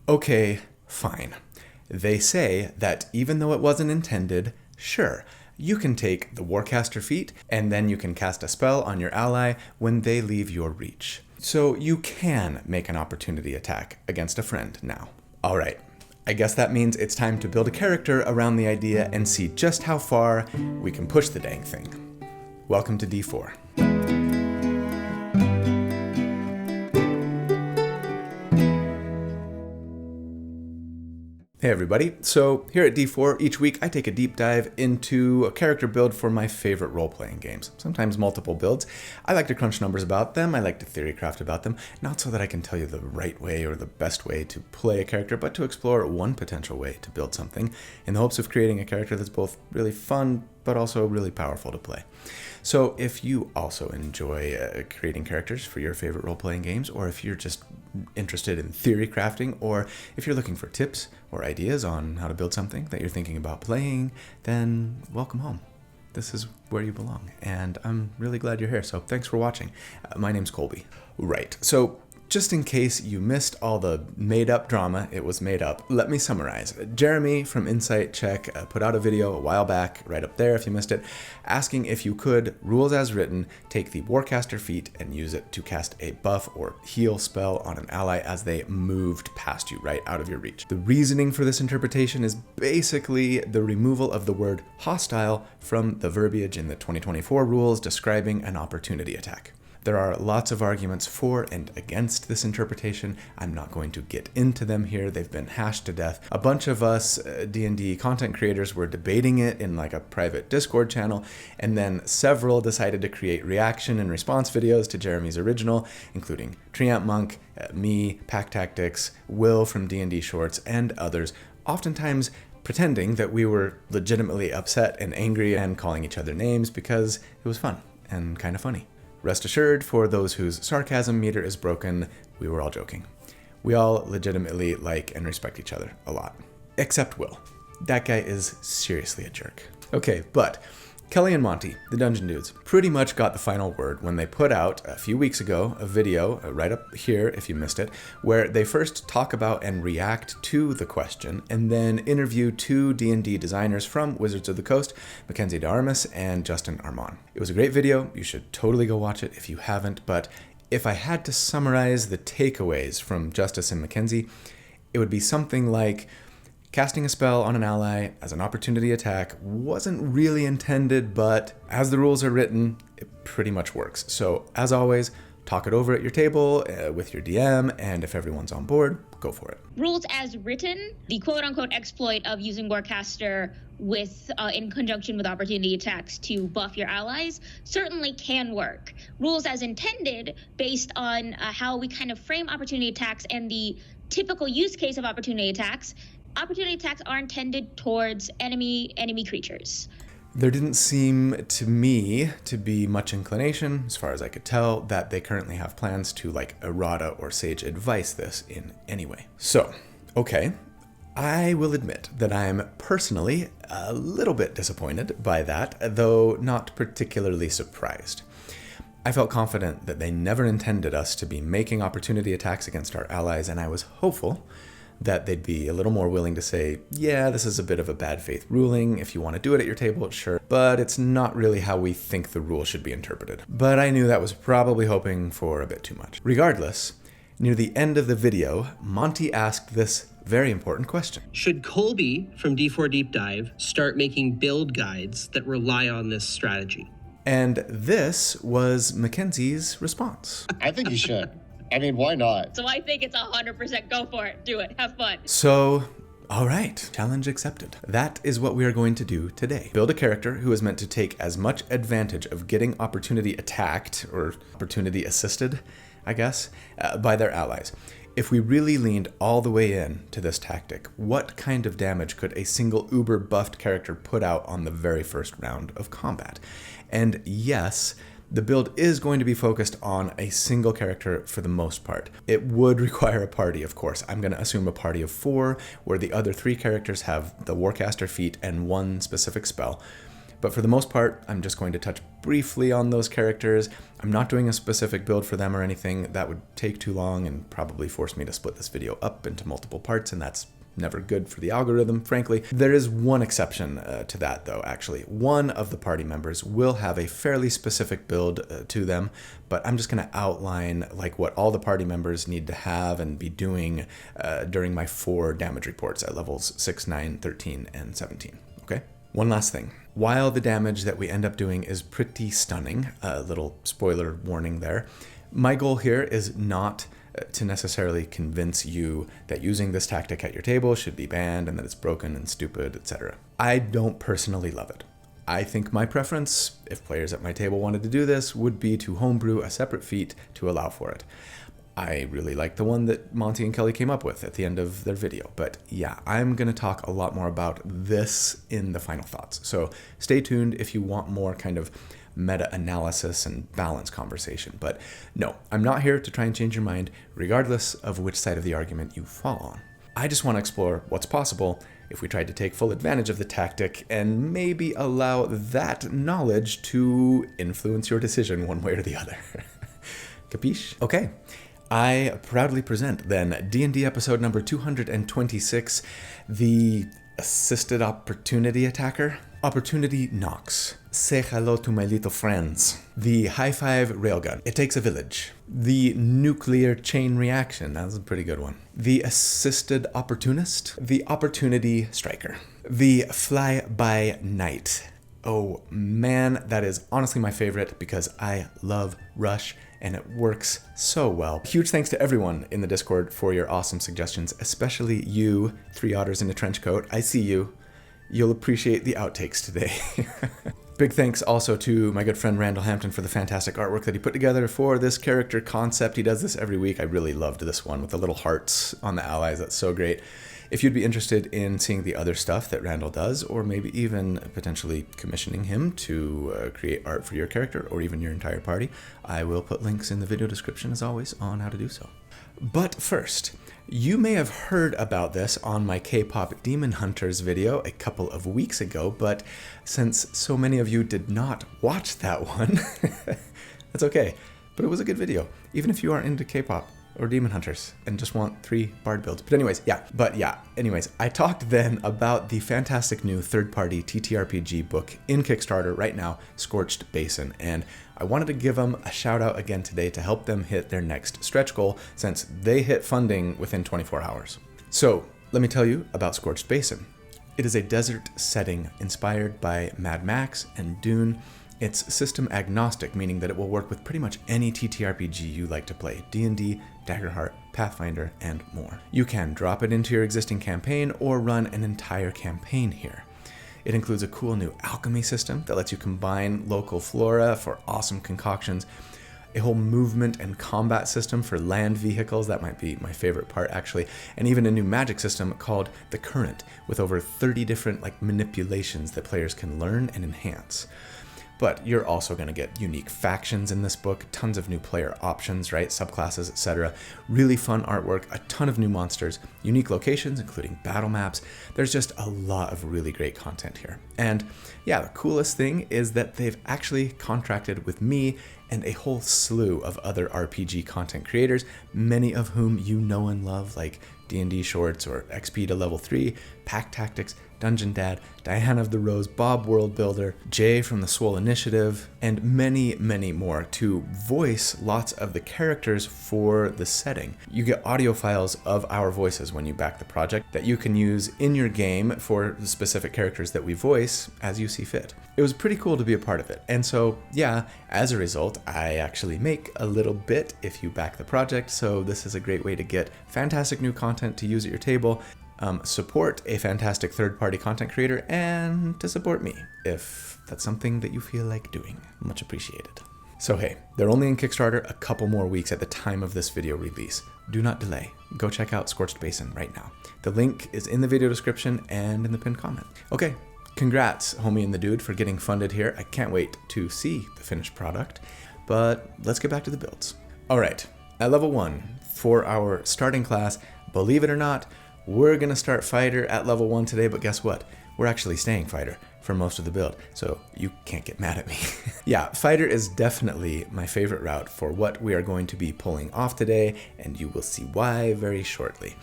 Okay, fine. They say that even though it wasn't intended, sure, you can take the Warcaster feat and then you can cast a spell on your ally when they leave your reach. So you can make an opportunity attack against a friend now. Alright, I guess that means it's time to build a character around the idea and see just how far we can push the dang thing. Welcome to D4. Hey everybody, so here at D4, each week I take a deep dive into a character build for my favorite role-playing games, sometimes multiple builds. I like to crunch numbers about them, I like to theorycraft about them, not so that I can tell you the right way or the best way to play a character, but to explore one potential way to build something in the hopes of creating a character that's both really fun, but also really powerful to play. So if you also enjoy creating characters for your favorite role-playing games, or if you're just interested in theory crafting, or if you're looking for tips or ideas on how to build something that you're thinking about playing, then welcome home. This is where you belong, and I'm really glad you're here, so thanks for watching. My name's Colby. Right, so just in case you missed all the made-up drama, it was made up, let me summarize. Jeremy from Insight Check put out a video a while back, right up there if you missed it, asking if you could, rules as written, take the Warcaster feat and use it to cast a buff or heal spell on an ally as they moved past you, right out of your reach. The reasoning for this interpretation is basically the removal of the word hostile from the verbiage in the 2024 rules describing an opportunity attack. There are lots of arguments for and against this interpretation. I'm not going to get into them here. They've been hashed to death. A bunch of us D&D content creators were debating it in like a private Discord channel, and then several decided to create reaction and response videos to Jeremy's original, including Treant Monk, me, Pack Tactics, Will from D&D Shorts, and others, oftentimes pretending that we were legitimately upset and angry and calling each other names because it was fun and kind of funny. Rest assured, for those whose sarcasm meter is broken, we were all joking. We all legitimately like and respect each other a lot. Except Will. That guy is seriously a jerk. Okay, but Kelly and Monty, the Dungeon Dudes, pretty much got the final word when they put out, a few weeks ago, a video, right up here if you missed it, where they first talk about and react to the question, and then interview two D&D designers from Wizards of the Coast, Mackenzie Darmus and Justin Armand. It was a great video, you should totally go watch it if you haven't, but if I had to summarize the takeaways from Justice and Mackenzie, it would be something like, casting a spell on an ally as an opportunity attack wasn't really intended, but as the rules are written, it pretty much works. So as always, talk it over at your table with your DM, and if everyone's on board, go for it. Rules as written, the quote-unquote exploit of using Warcaster with in conjunction with opportunity attacks to buff your allies certainly can work. Rules as intended, based on how we kind of frame opportunity attacks and the typical use case of opportunity attacks are intended towards enemy creatures. There didn't seem to me to be much inclination, as far as I could tell, that they currently have plans to like errata or sage advice this in any way. So, okay, I will admit that I'm personally a little bit disappointed by that, though not particularly surprised. I felt confident that they never intended us to be making opportunity attacks against our allies, and I was hopeful that they'd be a little more willing to say, yeah, this is a bit of a bad faith ruling. If you want to do it at your table, sure. But it's not really how we think the rule should be interpreted. But I knew that was probably hoping for a bit too much. Regardless, near the end of the video, Monty asked this very important question. Should Colby from D4 Deep Dive start making build guides that rely on this strategy? And this was Mackenzie's response. I think you should. I mean, why not? So I think it's 100% go for it. Do it. Have fun. So, all right, challenge accepted. That is what we are going to do today. Build a character who is meant to take as much advantage of getting opportunity attacked, or opportunity assisted, I guess, by their allies. If we really leaned all the way in to this tactic, what kind of damage could a single uber buffed character put out on the very first round of combat? And yes, the build is going to be focused on a single character for the most part. It would require a party, of course. I'm going to assume a party of 4, where the other 3 characters have the Warcaster feat and 1 specific spell. But for the most part, I'm just going to touch briefly on those characters. I'm not doing a specific build for them or anything. That would take too long and probably force me to split this video up into multiple parts, and that's never good for the algorithm, frankly. There is one exception to that, though, actually. One of the party members will have a fairly specific build to them, but I'm just going to outline like what all the party members need to have and be doing during my 4 damage reports at levels 6, 9, 13, and 17, okay? One last thing. While the damage that we end up doing is pretty stunning, a little spoiler warning there, my goal here is not to necessarily convince you that using this tactic at your table should be banned and that it's broken and stupid, etc. I don't personally love it. I think my preference, if players at my table wanted to do this, would be to homebrew a separate feat to allow for it. I really like the one that Monty and Kelly came up with at the end of their video, but yeah, I'm going to talk a lot more about this in the final thoughts. So stay tuned if you want more kind of meta-analysis and balance conversation. But no, I'm not here to try and change your mind, regardless of which side of the argument you fall on. I just want to explore what's possible if we tried to take full advantage of the tactic and maybe allow that knowledge to influence your decision one way or the other. Capiche? Okay. I proudly present then D&D episode number 226, the Assisted Opportunity Attacker. Opportunity knocks. Say hello to my little friends. The high five railgun. It takes a village. The nuclear chain reaction. That was a pretty good one. The assisted opportunist. The opportunity striker. The fly by night. Oh man, that is honestly my favorite because I love Rush and it works so well. Huge thanks to everyone in the Discord for your awesome suggestions, especially you, 3 otters in a trench coat. I see you. You'll appreciate the outtakes today. Big thanks also to my good friend Randall Hampton for the fantastic artwork that he put together for this character concept. He does this every week. I really loved this one with the little hearts on the allies. That's so great. If you'd be interested in seeing the other stuff that Randall does, or maybe even potentially commissioning him to create art for your character or even your entire party, I will put links in the video description as always on how to do so. But first, you may have heard about this on my K-pop Demon Hunters video a couple of weeks ago, but since so many of you did not watch that one, that's okay. But it was a good video, even if you aren't into K-pop or Demon Hunters and just want 3 bard builds. But anyways, I talked then about the fantastic new third-party TTRPG book in Kickstarter right now, Scorched Basin, and I wanted to give them a shout out again today to help them hit their next stretch goal since they hit funding within 24 hours. So let me tell you about Scorched Basin. It is a desert setting inspired by Mad Max and Dune. It's system agnostic, meaning that it will work with pretty much any TTRPG you like to play, D&D, Daggerheart, Pathfinder, and more. You can drop it into your existing campaign or run an entire campaign here. It includes a cool new alchemy system that lets you combine local flora for awesome concoctions, a whole movement and combat system for land vehicles, that might be my favorite part actually, and even a new magic system called The Current with over 30 different manipulations that players can learn and enhance. But you're also going to get unique factions in this book, tons of new player options, right? Subclasses, etc. Really fun artwork, a ton of new monsters, unique locations, including battle maps. There's just a lot of really great content here. And yeah, the coolest thing is that they've actually contracted with me and a whole slew of other RPG content creators, many of whom you know and love, like D&D Shorts or XP to Level 3, Pack Tactics, Dungeon Dad, Diana of the Rose, Bob World Builder, Jay from the Swole Initiative, and many, many more to voice lots of the characters for the setting. You get audio files of our voices when you back the project that you can use in your game for the specific characters that we voice as you see fit. It was pretty cool to be a part of it. And so, yeah, as a result, I actually make a little bit if you back the project, so this is a great way to get fantastic new content to use at your table, support a fantastic third-party content creator, and to support me if that's something that you feel like doing. Much appreciated. So hey, they're only in Kickstarter a couple more weeks at the time of this video release. Do not delay. Go check out Scorched Basin right now. The link is in the video description and in the pinned comment. Okay, congrats, homie and the dude, for getting funded here. I can't wait to see the finished product, but let's get back to the builds. All right, at level 1, for our starting class, believe it or not, we're gonna start fighter at level 1 today, but guess what? we're actually staying fighter for most of the build, so you can't get mad at me. Yeah, fighter is definitely my favorite route for what we are going to be pulling off today, and you will see why very shortly.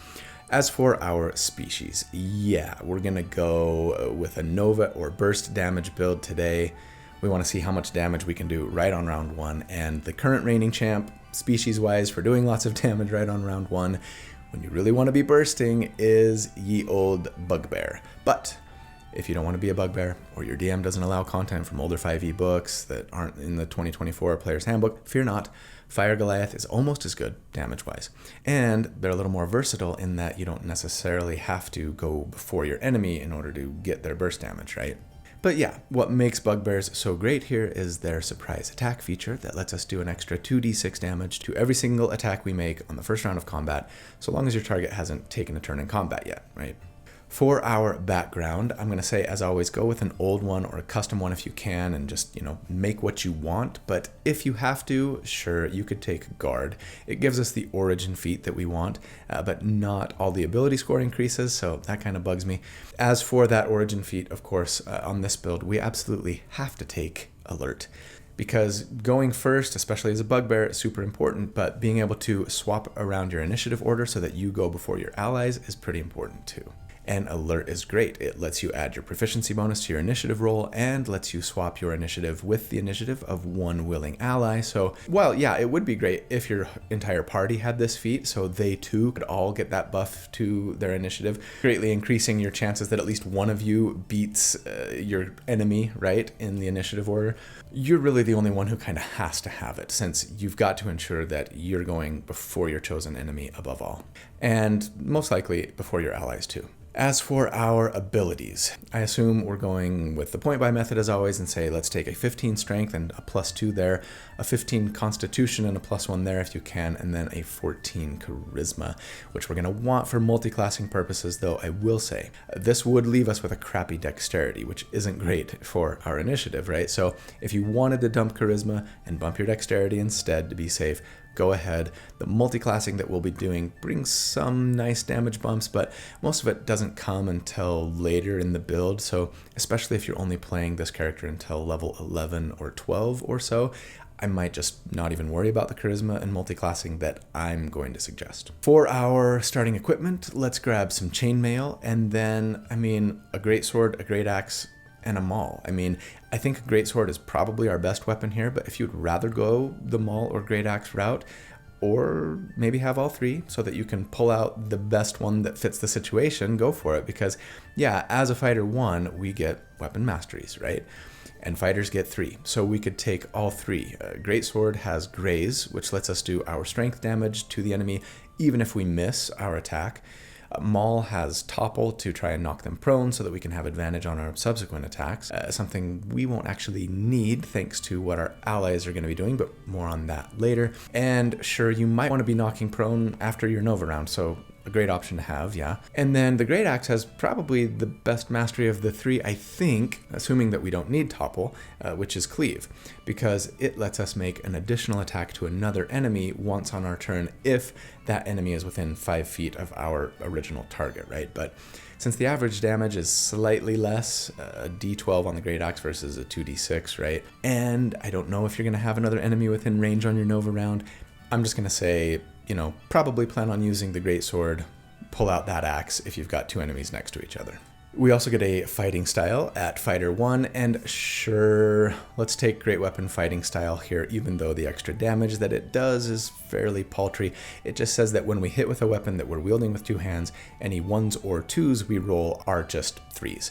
As for our species, yeah, we're gonna go with a Nova or Burst damage build today. We want to see how much damage we can do right on round 1, and the current reigning champ, species-wise, for doing lots of damage right on round 1, when you really want to be bursting, is ye old Bugbear. But if you don't want to be a Bugbear, or your DM doesn't allow content from older 5e books that aren't in the 2024 Player's Handbook, fear not. Fire Goliath is almost as good damage-wise. And they're a little more versatile in that you don't necessarily have to go before your enemy in order to get their burst damage, right? But yeah, what makes Bugbears so great here is their surprise attack feature that lets us do an extra 2d6 damage to every single attack we make on the first round of combat, so long as your target hasn't taken a turn in combat yet, right? For our background, I'm going to say, as always, go with an old one or a custom one if you can, and just, make what you want. But if you have to, sure, you could take Guard. It gives us the origin feat that we want, but not all the ability score increases, so that kind of bugs me. As for that origin feat, of course, on this build, we absolutely have to take Alert. Because going first, especially as a Bugbear, is super important, but being able to swap around your initiative order so that you go before your allies is pretty important too. And Alert is great. It lets you add your proficiency bonus to your initiative roll and lets you swap your initiative with the initiative of one willing ally. So while, yeah, it would be great if your entire party had this feat, so they too could all get that buff to their initiative, greatly increasing your chances that at least one of you beats your enemy, right, in the initiative order. You're really the only one who kind of has to have it, since you've got to ensure that you're going before your chosen enemy above all. And most likely before your allies too. As for our abilities, I assume we're going with the point buy method as always and say let's take a 15 strength and a +2 there, a 15 constitution and a +1 there if you can, and then a 14 charisma, which we're going to want for multi-classing purposes, though I will say this would leave us with a crappy dexterity, which isn't great for our initiative, right? So if you wanted to dump charisma and bump your dexterity instead to be safe, go ahead. The multi-classing that we'll be doing brings some nice damage bumps, but most of it doesn't come until later in the build, so especially if you're only playing this character until level 11 or 12 or so, I might just not even worry about the charisma and multi-classing that I'm going to suggest. For our starting equipment, let's grab some chainmail, and then, a greatsword, a great axe, and a maul. I think a greatsword is probably our best weapon here, but if you'd rather go the maul or great axe route, or maybe have all three so that you can pull out the best one that fits the situation, go for it. Because yeah, as a fighter 1, we get weapon masteries, right? And fighters get 3. So we could take all 3. Greatsword has graze, which lets us do our strength damage to the enemy even if we miss our attack. Maul has topple to try and knock them prone so that we can have advantage on our subsequent attacks, something we won't actually need thanks to what our allies are going to be doing, but more on that later. And sure, you might want to be knocking prone after your Nova round, so a great option to have, yeah. And then the Great Axe has probably the best mastery of the 3, I think, assuming that we don't need topple, which is cleave, because it lets us make an additional attack to another enemy once on our turn if that enemy is within 5 feet of our original target, right? But since the average damage is slightly less, a d12 on the Great Axe versus a 2d6, right? And I don't know if you're going to have another enemy within range on your Nova round, I'm just going to say, probably plan on using the Greatsword, pull out that axe if you've got 2 enemies next to each other. We also get a fighting style at Fighter 1, and sure, let's take Great Weapon fighting style here, even though the extra damage that it does is fairly paltry. It just says that when we hit with a weapon that we're wielding with 2 hands, any 1s or 2s we roll are just 3s.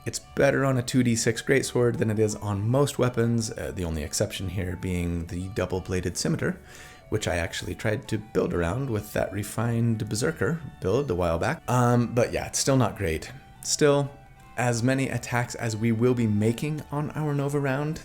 It's better on a 2d6 greatsword than it is on most weapons, the only exception here being the double-bladed scimitar, which I actually tried to build around with that refined Berserker build a while back. But yeah, it's still not great. Still, as many attacks as we will be making on our Nova round,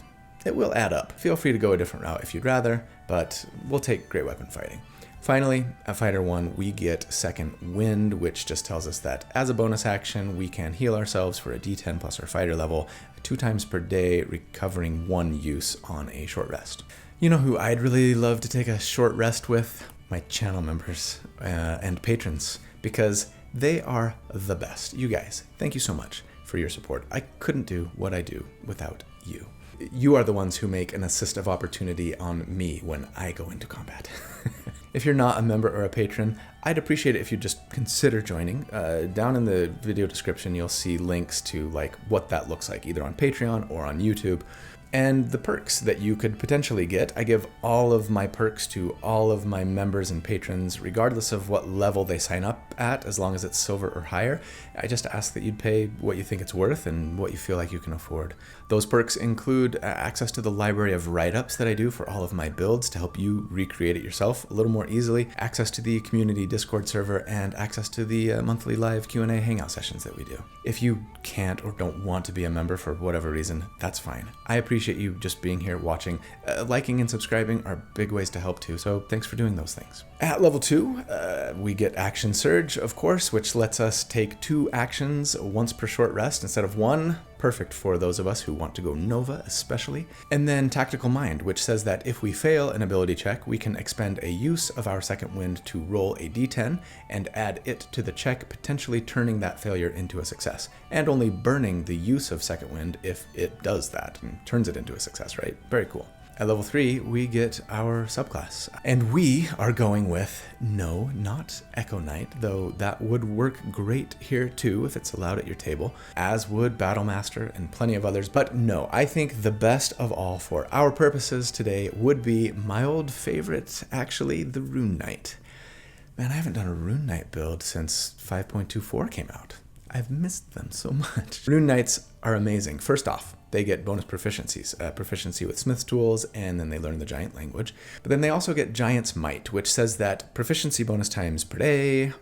it will add up. Feel free to go a different route if you'd rather, but we'll take Great Weapon fighting. Finally, at Fighter 1, we get Second Wind, which just tells us that as a bonus action, we can heal ourselves for a d10 plus our fighter level 2 times per day, recovering 1 use on a short rest. You know who I'd really love to take a short rest with? My channel members and patrons, because they are the best. You guys, thank you so much for for your support. I couldn't do what I do without you. You are the ones who make an assist of opportunity on me when I go into combat. If you're not a member or a patron, I'd appreciate it if you just consider joining. Down in the video description, you'll see links to like what that looks like, either on Patreon or on YouTube. And the perks that you could potentially get. I give all of my perks to all of my members and patrons, regardless of what level they sign up at, as long as it's silver or higher. I just ask that you'd pay what you think it's worth and what you feel like you can afford. Those perks include access to the library of write-ups that I do for all of my builds to help you recreate it yourself a little more easily, access to the community Discord server, and access to the monthly live Q&A hangout sessions that we do. If you can't or don't want to be a member for whatever reason, that's fine. I appreciate you just being here watching. Liking and subscribing are big ways to help too, so thanks for doing those things. At level 2, we get Action Surge, of course, which lets us take 2 actions once per short rest instead of 1. Perfect for those of us who want to go Nova especially. And then Tactical Mind, which says that if we fail an ability check, we can expend a use of our second wind to roll a d10 and add it to the check, potentially turning that failure into a success, and only burning the use of second wind if it does that and turns it into a success, right? Very cool. At level 3, we get our subclass. And we are going with, no, not Echo Knight, though that would work great here too if it's allowed at your table, as would Battlemaster and plenty of others. But no, I think the best of all for our purposes today would be my old favorite, actually, the Rune Knight. Man, I haven't done a Rune Knight build since 5.24 came out. I've missed them so much. Rune Knights are amazing. First off, they get bonus proficiencies, proficiency with Smith's tools, and then they learn the giant language. But then they also get Giant's Might, which says that proficiency bonus times per day.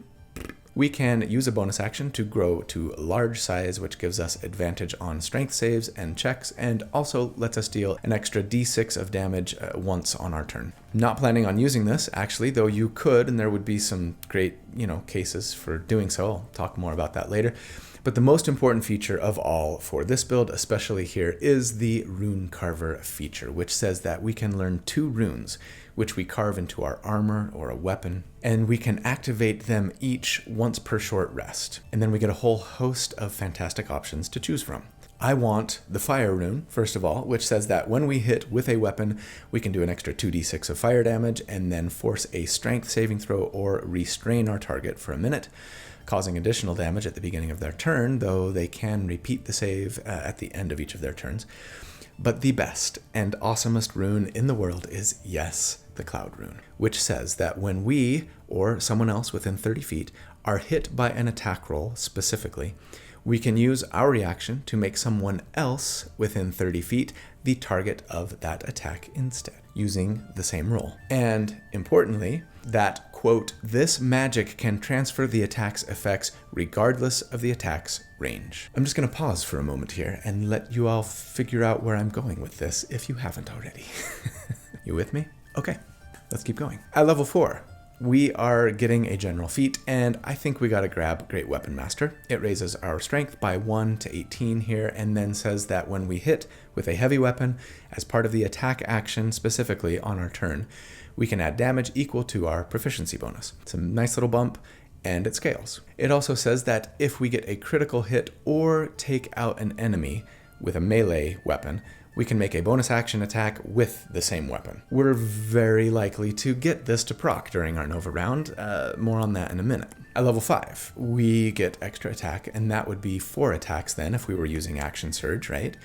We can use a bonus action to grow to large size, which gives us advantage on strength saves and checks, and also lets us deal an extra d6 of damage once on our turn. Not planning on using this, actually, though you could, and there would be some great, cases for doing so. I'll talk more about that later. But the most important feature of all for this build, especially here, is the Rune Carver feature, which says that we can learn 2 runes, which we carve into our armor or a weapon, and we can activate them each once per short rest. And then we get a whole host of fantastic options to choose from. I want the Fire Rune, first of all, which says that when we hit with a weapon, we can do an extra 2d6 of fire damage and then force a strength saving throw or restrain our target for a minute, causing additional damage at the beginning of their turn, though they can repeat the save at the end of each of their turns. But the best and awesomest rune in the world is, yes, the Cloud Rune, which says that when we, or someone else within 30 feet, are hit by an attack roll specifically, we can use our reaction to make someone else within 30 feet the target of that attack instead, using the same roll. And importantly, that, quote, this magic can transfer the attack's effects regardless of the attack's range. I'm just going to pause for a moment here and let you all figure out where I'm going with this if you haven't already. You with me? Okay, let's keep going. At level 4, we are getting a general feat, and I think we gotta grab Great Weapon Master. It raises our strength by 1 to 18 here, and then says that when we hit with a heavy weapon, as part of the attack action specifically on our turn, we can add damage equal to our proficiency bonus. It's a nice little bump, and it scales. It also says that if we get a critical hit or take out an enemy with a melee weapon, we can make a bonus action attack with the same weapon. We're very likely to get this to proc during our Nova round. More on that in a minute. At level 5, we get extra attack, and that would be 4 attacks then if we were using Action Surge, right?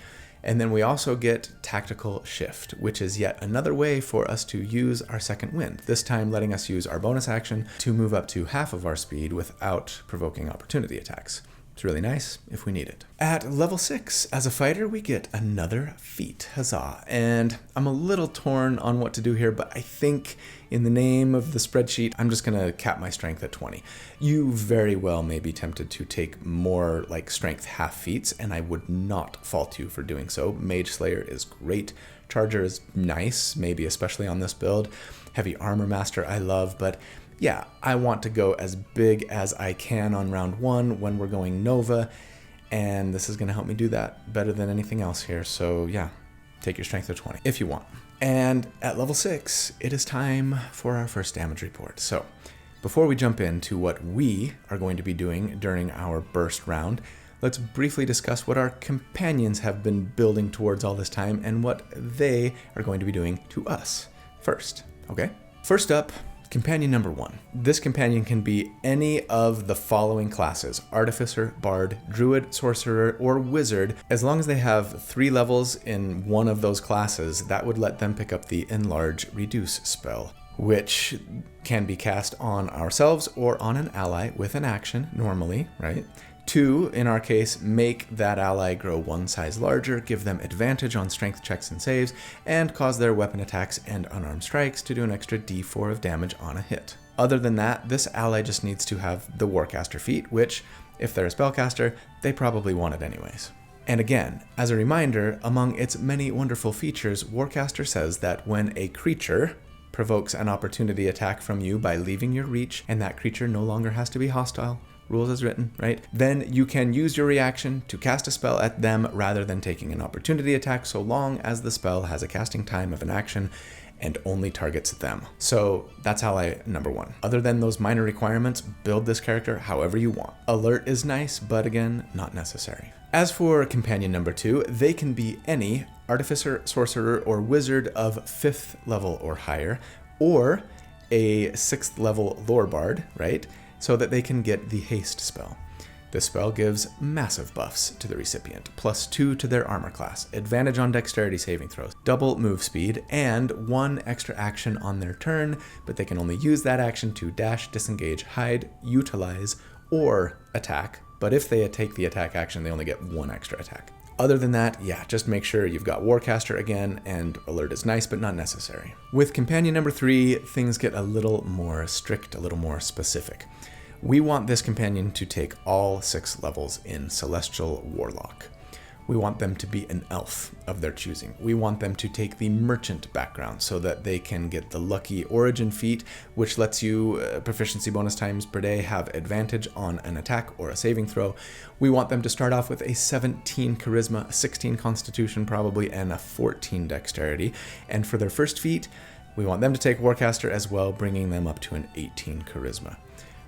And then we also get Tactical Shift, which is yet another way for us to use our second wind, this time letting us use our bonus action to move up to half of our speed without provoking opportunity attacks. It's really nice if we need it. At level 6, as a fighter, we get another feat, huzzah. And I'm a little torn on what to do here, but I think in the name of the spreadsheet, I'm just gonna cap my strength at 20. You very well may be tempted to take more like strength half feats, and I would not fault you for doing so. Mage Slayer is great. Charger is nice, maybe especially on this build. Heavy Armor Master I love, but yeah, I want to go as big as I can on round 1 when we're going Nova, and this is going to help me do that better than anything else here. So yeah, take your strength to 20 if you want. And at level 6, it is time for our first damage report. So before we jump into what we are going to be doing during our burst round, let's briefly discuss what our companions have been building towards all this time and what they are going to be doing to us first, okay? First up, companion number 1. This companion can be any of the following classes: Artificer, Bard, Druid, Sorcerer, or Wizard. As long as they have 3 levels in one of those classes, that would let them pick up the Enlarge Reduce spell, which can be cast on ourselves or on an ally with an action, normally, right? 2, in our case, make that ally grow 1 size larger, give them advantage on strength checks and saves, and cause their weapon attacks and unarmed strikes to do an extra d4 of damage on a hit. Other than that, this ally just needs to have the Warcaster feat, which, if they're a spellcaster, they probably want it anyways. And again, as a reminder, among its many wonderful features, Warcaster says that when a creature provokes an opportunity attack from you by leaving your reach, and that creature no longer has to be hostile, rules as written, right? Then you can use your reaction to cast a spell at them rather than taking an opportunity attack, so long as the spell has a casting time of an action and only targets them. So that's ally number 1. Other than those minor requirements, build this character however you want. Alert is nice, but again, not necessary. As for companion number 2, they can be any Artificer, Sorcerer, or Wizard of 5th level or higher, or a 6th level Lore Bard, right? So that they can get the haste spell. This spell gives massive buffs to the recipient, +2 to their armor class, advantage on dexterity saving throws, double move speed, and 1 extra action on their turn, but they can only use that action to dash, disengage, hide, utilize, or attack. But if they take the attack action, they only get 1 extra attack. Other than that, yeah, just make sure you've got Warcaster again, and Alert is nice, but not necessary. With companion number 3, things get a little more strict, a little more specific. We want this companion to take all 6 levels in Celestial Warlock. We want them to be an elf of their choosing. We want them to take the merchant background so that they can get the lucky origin feat, which lets you proficiency bonus times per day have advantage on an attack or a saving throw. We want them to start off with a 17 charisma, a 16 constitution probably, and a 14 dexterity. And for their first feat, we want them to take Warcaster as well, bringing them up to an 18 charisma.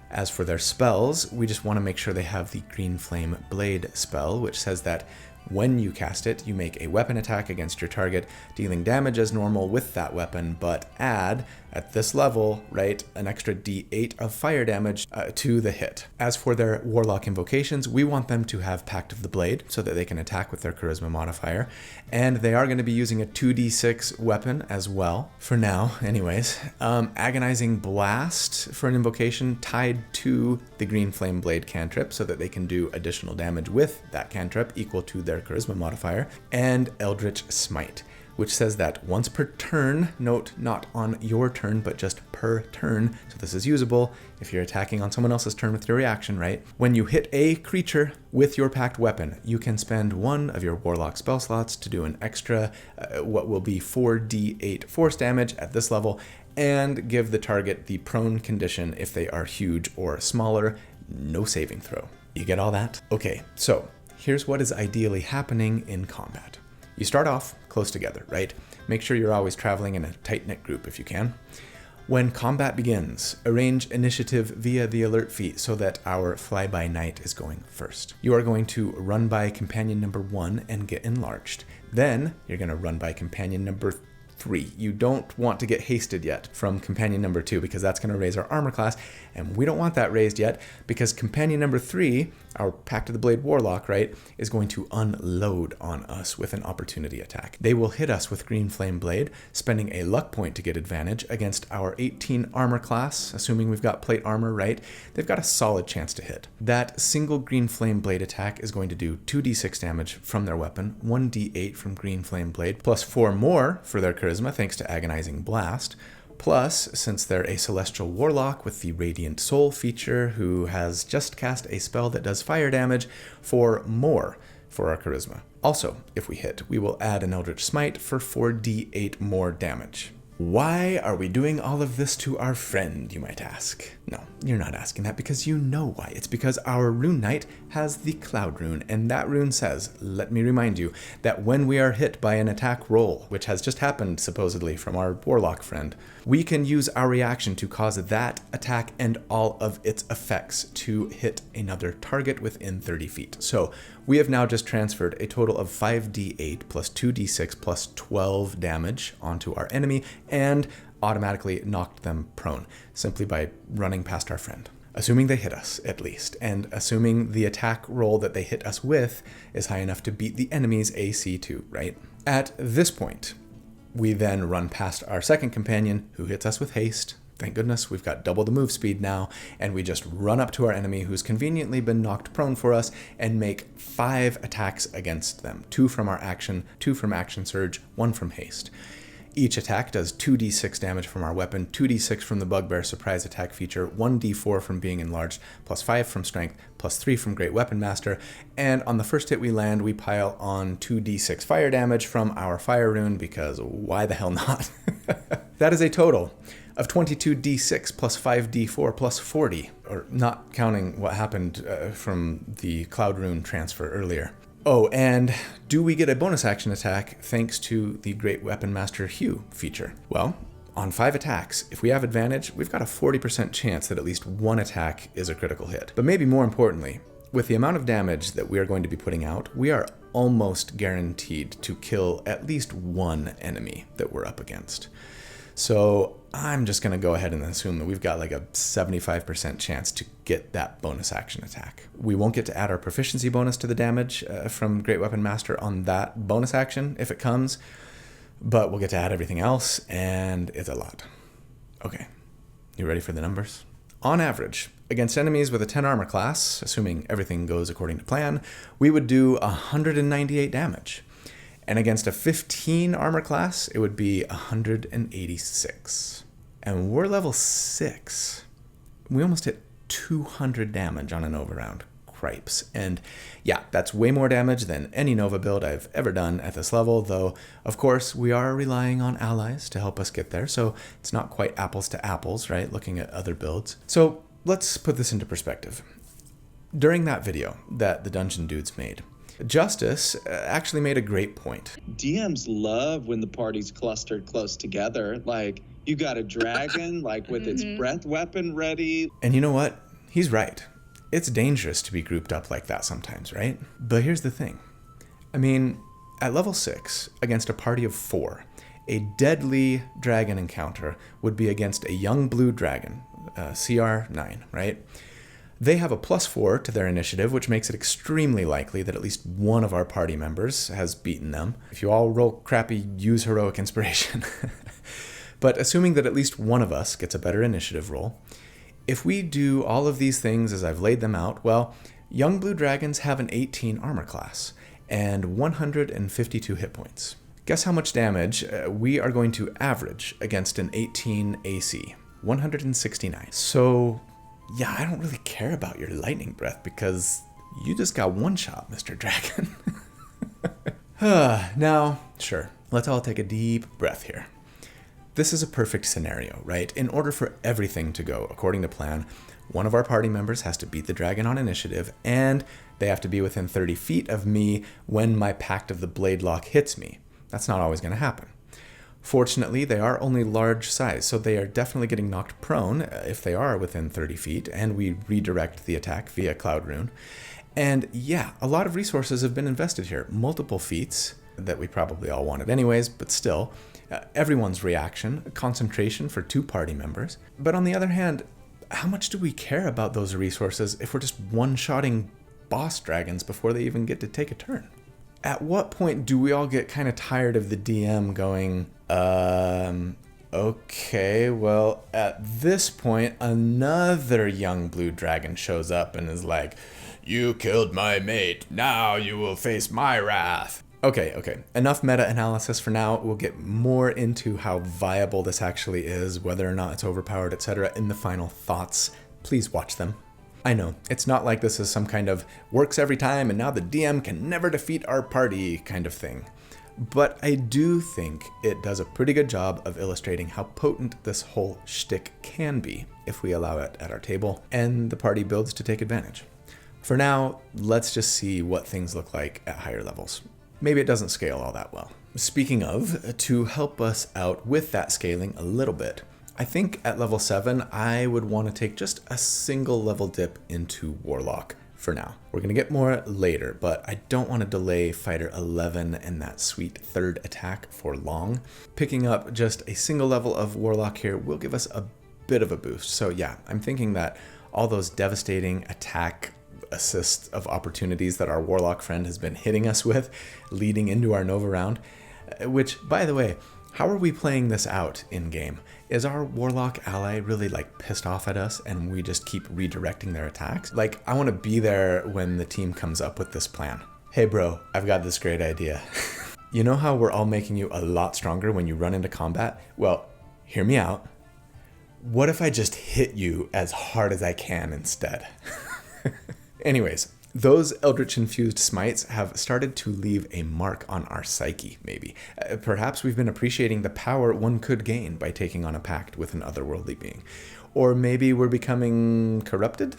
As for their spells, we just want to make sure they have the Green Flame Blade spell, which says that when you cast it, you make a weapon attack against your target, dealing damage as normal with that weapon, but add, at this level, right, an extra d8 of fire damage to the hit. As for their Warlock invocations, we want them to have Pact of the Blade, so that they can attack with their Charisma modifier, and they are going to be using a 2d6 weapon as well, for now, anyways. Agonizing Blast for an invocation tied to the Green Flame Blade cantrip, so that they can do additional damage with that cantrip equal to their Charisma modifier, and Eldritch Smite, which says that once per turn, note not on your turn, but just per turn, so this is usable if you're attacking on someone else's turn with your reaction, right? When you hit a creature with your packed weapon, you can spend 1 of your Warlock spell slots to do an extra, what will be 4d8 force damage at this level, and give the target the prone condition if they are huge or smaller, no saving throw. You get all that? Okay, so here's what is ideally happening in combat. You start off close together, right? Make sure you're always traveling in a tight-knit group if you can. When combat begins, arrange initiative via the alert feat so that our fly-by-night is going first. You are going to run by companion number 1 and get enlarged. Then you're going to run by companion number 3. You don't want to get hasted yet from companion number 2 because that's going to raise our armor class, and we don't want that raised yet because companion number 3, our Pact of the Blade Warlock, right, is going to unload on us with an opportunity attack. They will hit us with Green Flame Blade, spending a luck point to get advantage against our 18 armor class, assuming we've got plate armor, right? They've got a solid chance to hit. That single Green Flame Blade attack is going to do 2d6 damage from their weapon, 1d8 from Green Flame Blade, plus 4 more for their charisma thanks to Agonizing Blast. Plus, since they're a Celestial Warlock with the Radiant Soul feature who has just cast a spell that does fire damage, 4 more for our charisma. Also, if we hit, we will add an Eldritch Smite for 4d8 more damage. Why are we doing all of this to our friend, you might ask? No, you're not asking that because you know why. It's because our Rune Knight has the Cloud Rune, and that rune says, let me remind you, that when we are hit by an attack roll, which has just happened supposedly from our Warlock friend, we can use our reaction to cause that attack and all of its effects to hit another target within 30 feet. So we have now just transferred a total of 5d8 plus 2d6 plus 12 damage onto our enemy and automatically knocked them prone simply by running past our friend. Assuming they hit us, at least, and assuming the attack roll that they hit us with is high enough to beat the enemy's AC too, right? At this point, we then run past our second companion, who hits us with haste. Thank goodness, we've got double the move speed now, and we just run up to our enemy who's conveniently been knocked prone for us and make 5 attacks against them. 2 from our action, 2 from action surge, 1 from haste. Each attack does 2d6 damage from our weapon, 2d6 from the Bugbear surprise attack feature, 1d4 from being enlarged, plus 5 from strength, plus 3 from Great Weapon Master, and on the first hit we land, we pile on 2d6 fire damage from our fire rune, because why the hell not? That is a total of 22d6 plus 5d4 plus 40, or not counting what happened from the Cloud Rune transfer earlier. Oh, and do we get a bonus action attack thanks to the Great Weapon Master Hue feature? Well, on 5 attacks, if we have advantage, we've got a 40% chance that at least one attack is a critical hit. But maybe more importantly, with the amount of damage that we are going to be putting out, we are almost guaranteed to kill at least one enemy that we're up against. So I'm just going to go ahead and assume that we've got like a 75% chance to get that bonus action attack. We won't get to add our proficiency bonus to the damage from Great Weapon Master on that bonus action if it comes, but we'll get to add everything else, and it's a lot. Okay, you ready for the numbers? On average, against enemies with a 10 armor class, assuming everything goes according to plan, we would do 198 damage. And against a 15 armor class, it would be 186. And we're level 6. We almost hit 200 damage on a Nova round. Cripes. And yeah, that's way more damage than any Nova build I've ever done at this level, though, of course, we are relying on allies to help us get there, so it's not quite apples to apples, right, looking at other builds. So let's put this into perspective. During that video that the Dungeon Dudes made, Justice actually made a great point. DMs love when the party's clustered close together. Like, you got a dragon, like, with its breath weapon ready. And you know what? He's right. It's dangerous to be grouped up like that sometimes, right? But here's the thing. I mean, at level 6, against a party of 4, a deadly dragon encounter would be against a young blue dragon, CR 9, right? They have a +4 to their initiative, which makes it extremely likely that at least one of our party members has beaten them. If you all roll crappy, use heroic inspiration. But assuming that at least one of us gets a better initiative roll, if we do all of these things as I've laid them out, well, young blue dragons have an 18 armor class and 152 hit points. Guess how much damage we are going to average against an 18 AC? 169. So yeah, I don't really care about your lightning breath because you just got one shot, Mr. Dragon. Now, sure, let's all take a deep breath here. This is a perfect scenario, right? In order for everything to go according to plan, one of our party members has to beat the dragon on initiative, and they have to be within 30 feet of me when my Pact of the Blade Lock hits me. That's not always going to happen. Fortunately, they are only large size, so they are definitely getting knocked prone if they are within 30 feet, and we redirect the attack via Cloud Rune. And yeah, a lot of resources have been invested here. Multiple feats that we probably all wanted anyways, but still, everyone's reaction, concentration for 2 party members. But on the other hand, how much do we care about those resources if we're just one-shotting boss dragons before they even get to take a turn? At what point do we all get kind of tired of the DM going, okay, well, at this point, another young blue dragon shows up and is like, you killed my mate, now you will face my wrath. Okay, enough meta-analysis for now. We'll get more into how viable this actually is, whether or not it's overpowered, etc. in the final thoughts. Please watch them. I know, it's not like this is some kind of works every time and now the DM can never defeat our party kind of thing. but I do think it does a pretty good job of illustrating how potent this whole shtick can be if we allow it at our table and the party builds to take advantage. For now, let's just see what things look like at higher levels. Maybe it doesn't scale all that well. Speaking of, to help us out with that scaling a little bit, I think at level 7, I would want to take just a single level dip into Warlock for now. We're going to get more later, but I don't want to delay Fighter 11 and that sweet third attack for long. Picking up just a single level of Warlock here will give us a bit of a boost. So yeah, I'm thinking that all those devastating attack assists of opportunities that our Warlock friend has been hitting us with leading into our Nova round, which, by the way, how are we playing this out in game? Is our Warlock ally really like pissed off at us and we just keep redirecting their attacks? Like, I want to be there when the team comes up with this plan. Hey bro, I've got this great idea. You know how we're all making you a lot stronger when you run into combat? Well, hear me out. What if I just hit you as hard as I can instead? Anyways, those Eldritch-infused smites have started to leave a mark on our psyche, maybe. Perhaps we've been appreciating the power one could gain by taking on a pact with an otherworldly being. Or maybe we're becoming corrupted?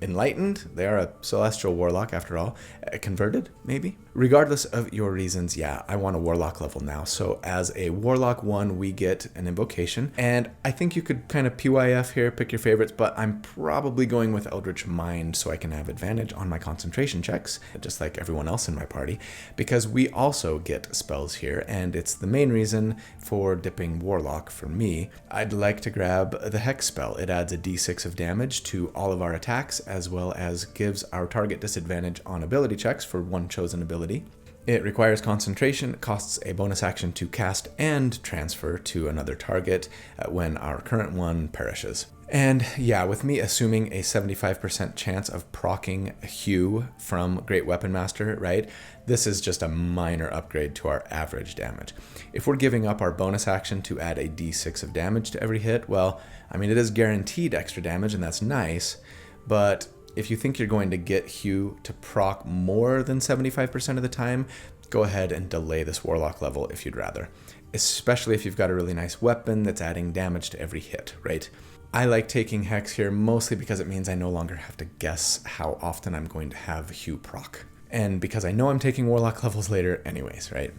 Enlightened? They are a celestial warlock after all. Converted, maybe? Regardless of your reasons, yeah, I want a warlock level now. So as a warlock 1, we get an invocation. And I think you could kind of PYF here, pick your favorites, but I'm probably going with Eldritch Mind so I can have advantage on my concentration checks, just like everyone else in my party, because we also get spells here, and it's the main reason for dipping warlock for me. I'd like to grab the Hex spell. It adds a d6 of damage to all of our attacks, as well as gives our target disadvantage on ability checks for one chosen ability. It requires concentration, costs a bonus action to cast and transfer to another target when our current one perishes. And yeah, with me assuming a 75% chance of proccing Hugh from Great Weapon Master, right? This is just a minor upgrade to our average damage. If we're giving up our bonus action to add a d6 of damage to every hit, well, I mean, it is guaranteed extra damage and that's nice, but if you think you're going to get Hugh to proc more than 75% of the time, go ahead and delay this Warlock level if you'd rather. Especially if you've got a really nice weapon that's adding damage to every hit, right? I like taking Hex here mostly because it means I no longer have to guess how often I'm going to have Hugh proc. And because I know I'm taking Warlock levels later anyways, right?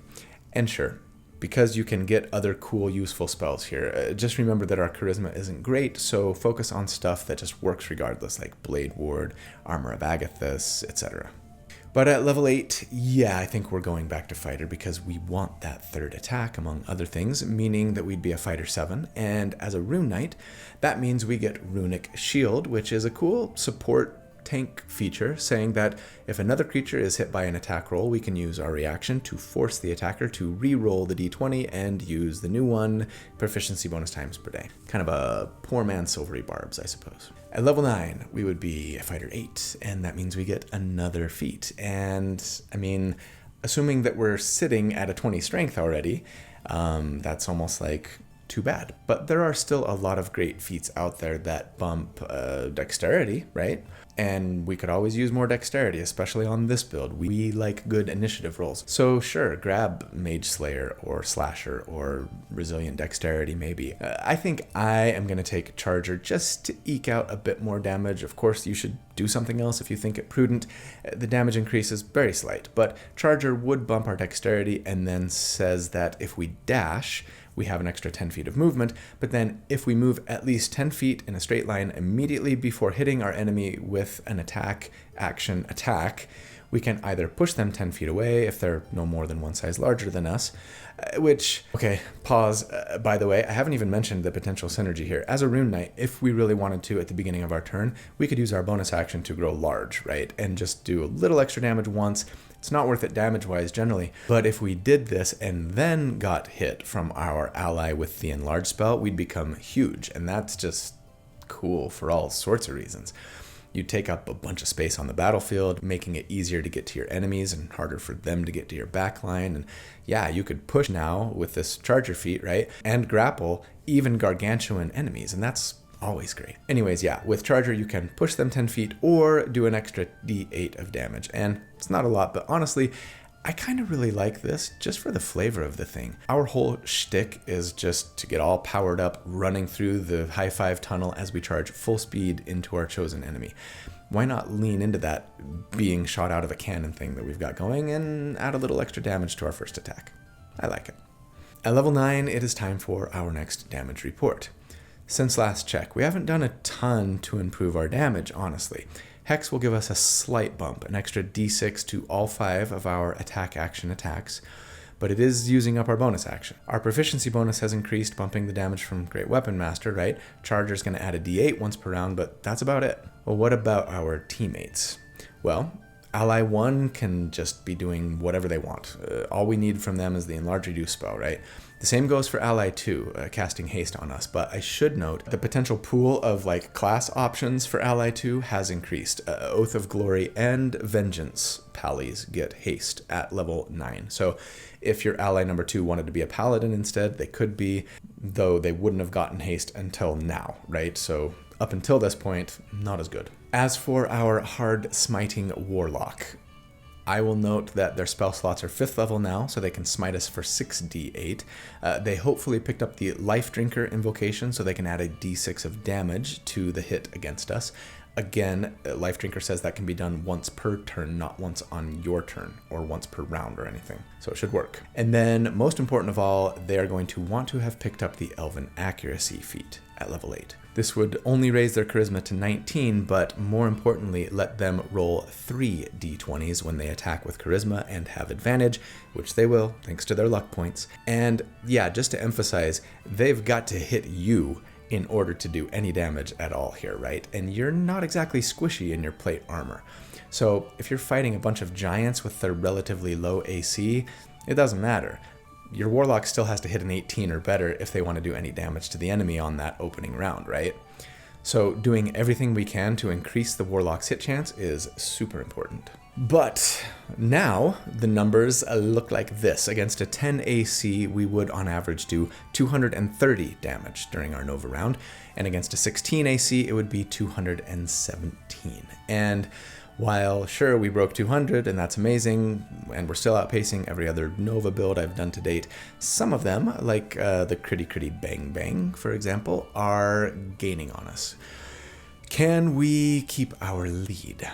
And sure, because you can get other cool, useful spells here. Just remember that our charisma isn't great, so focus on stuff that just works regardless, like Blade Ward, Armor of Agathis, etc. But at level 8, yeah, I think we're going back to Fighter because we want that third attack, among other things, meaning that we'd be a Fighter 7. And as a Rune Knight, that means we get Runic Shield, which is a cool support tank feature, saying that if another creature is hit by an attack roll, we can use our reaction to force the attacker to re-roll the d20 and use the new one, proficiency bonus times per day. Kind of a poor man's silvery barbs, I suppose. At level 9, we would be a Fighter 8, and that means we get another feat. And, I mean, assuming that we're sitting at a 20 strength already, that's almost like too bad. But there are still a lot of great feats out there that bump dexterity, right? And we could always use more dexterity, especially on this build. We like good initiative rolls. So sure, grab Mage Slayer or Slasher or Resilient Dexterity maybe. I think I am going to take Charger just to eke out a bit more damage. Of course, you should do something else if you think it prudent. The damage increase is very slight, but Charger would bump our dexterity and then says that if we dash, we have an extra 10 feet of movement, but then if we move at least 10 feet in a straight line immediately before hitting our enemy with an attack, we can either push them 10 feet away if they're no more than one size larger than us, okay, pause. By the way, I haven't even mentioned the potential synergy here. As a Rune Knight, if we really wanted to at the beginning of our turn, we could use our bonus action to grow large, right? And just do a little extra damage once. It's not worth it damage-wise generally, but if we did this and then got hit from our ally with the enlarge spell, we'd become huge, and that's just cool for all sorts of reasons. You take up a bunch of space on the battlefield, making it easier to get to your enemies and harder for them to get to your backline. And yeah, you could push now with this Charger feat, right? And grapple even gargantuan enemies, and that's always great. Anyways, yeah, with Charger you can push them 10 feet or do an extra d8 of damage. And it's not a lot, but honestly, I kind of really like this just for the flavor of the thing. Our whole shtick is just to get all powered up, running through the high five tunnel as we charge full speed into our chosen enemy. Why not lean into that being shot out of a cannon thing that we've got going and add a little extra damage to our first attack? I like it. At level 9, it is time for our next damage report. Since last check, we haven't done a ton to improve our damage, honestly. Hex will give us a slight bump, an extra d6 to all 5 of our attack action attacks, but it is using up our bonus action. Our proficiency bonus has increased, bumping the damage from Great Weapon Master, right? Charger's going to add a d8 once per round, but that's about it. Well, what about our teammates? Well, Ally 1 can just be doing whatever they want. All we need from them is the Enlarge Reduce spell, right? The same goes for Ally 2, casting haste on us, but I should note the potential pool of class options for Ally 2 has increased. Oath of Glory and Vengeance pallies get haste at level 9. So if your ally number 2 wanted to be a paladin instead, they could be, though they wouldn't have gotten haste until now, right? So up until this point, not as good. As for our hard smiting warlock, I will note that their spell slots are 5th level now, so they can smite us for 6d8. They hopefully picked up the Life Drinker invocation, so they can add a d6 of damage to the hit against us. Again, Life Drinker says that can be done once per turn, not once on your turn, or once per round or anything. So it should work. And then, most important of all, they are going to want to have picked up the Elven Accuracy feat at level 8. This would only raise their charisma to 19, but more importantly, let them roll 3 d20s when they attack with charisma and have advantage, which they will, thanks to their luck points. And yeah, just to emphasize, they've got to hit you in order to do any damage at all here, right? And you're not exactly squishy in your plate armor. So if you're fighting a bunch of giants with their relatively low AC, it doesn't matter. Your warlock still has to hit an 18 or better if they want to do any damage to the enemy on that opening round, right? So doing everything we can to increase the warlock's hit chance is super important. But now the numbers look like this. Against a 10 AC, we would on average do 230 damage during our Nova round, and against a 16 AC, it would be 217. And while sure, we broke 200 and that's amazing, and we're still outpacing every other Nova build I've done to date, some of them, like the Critty Critty Bang Bang, for example, are gaining on us. Can we keep our lead?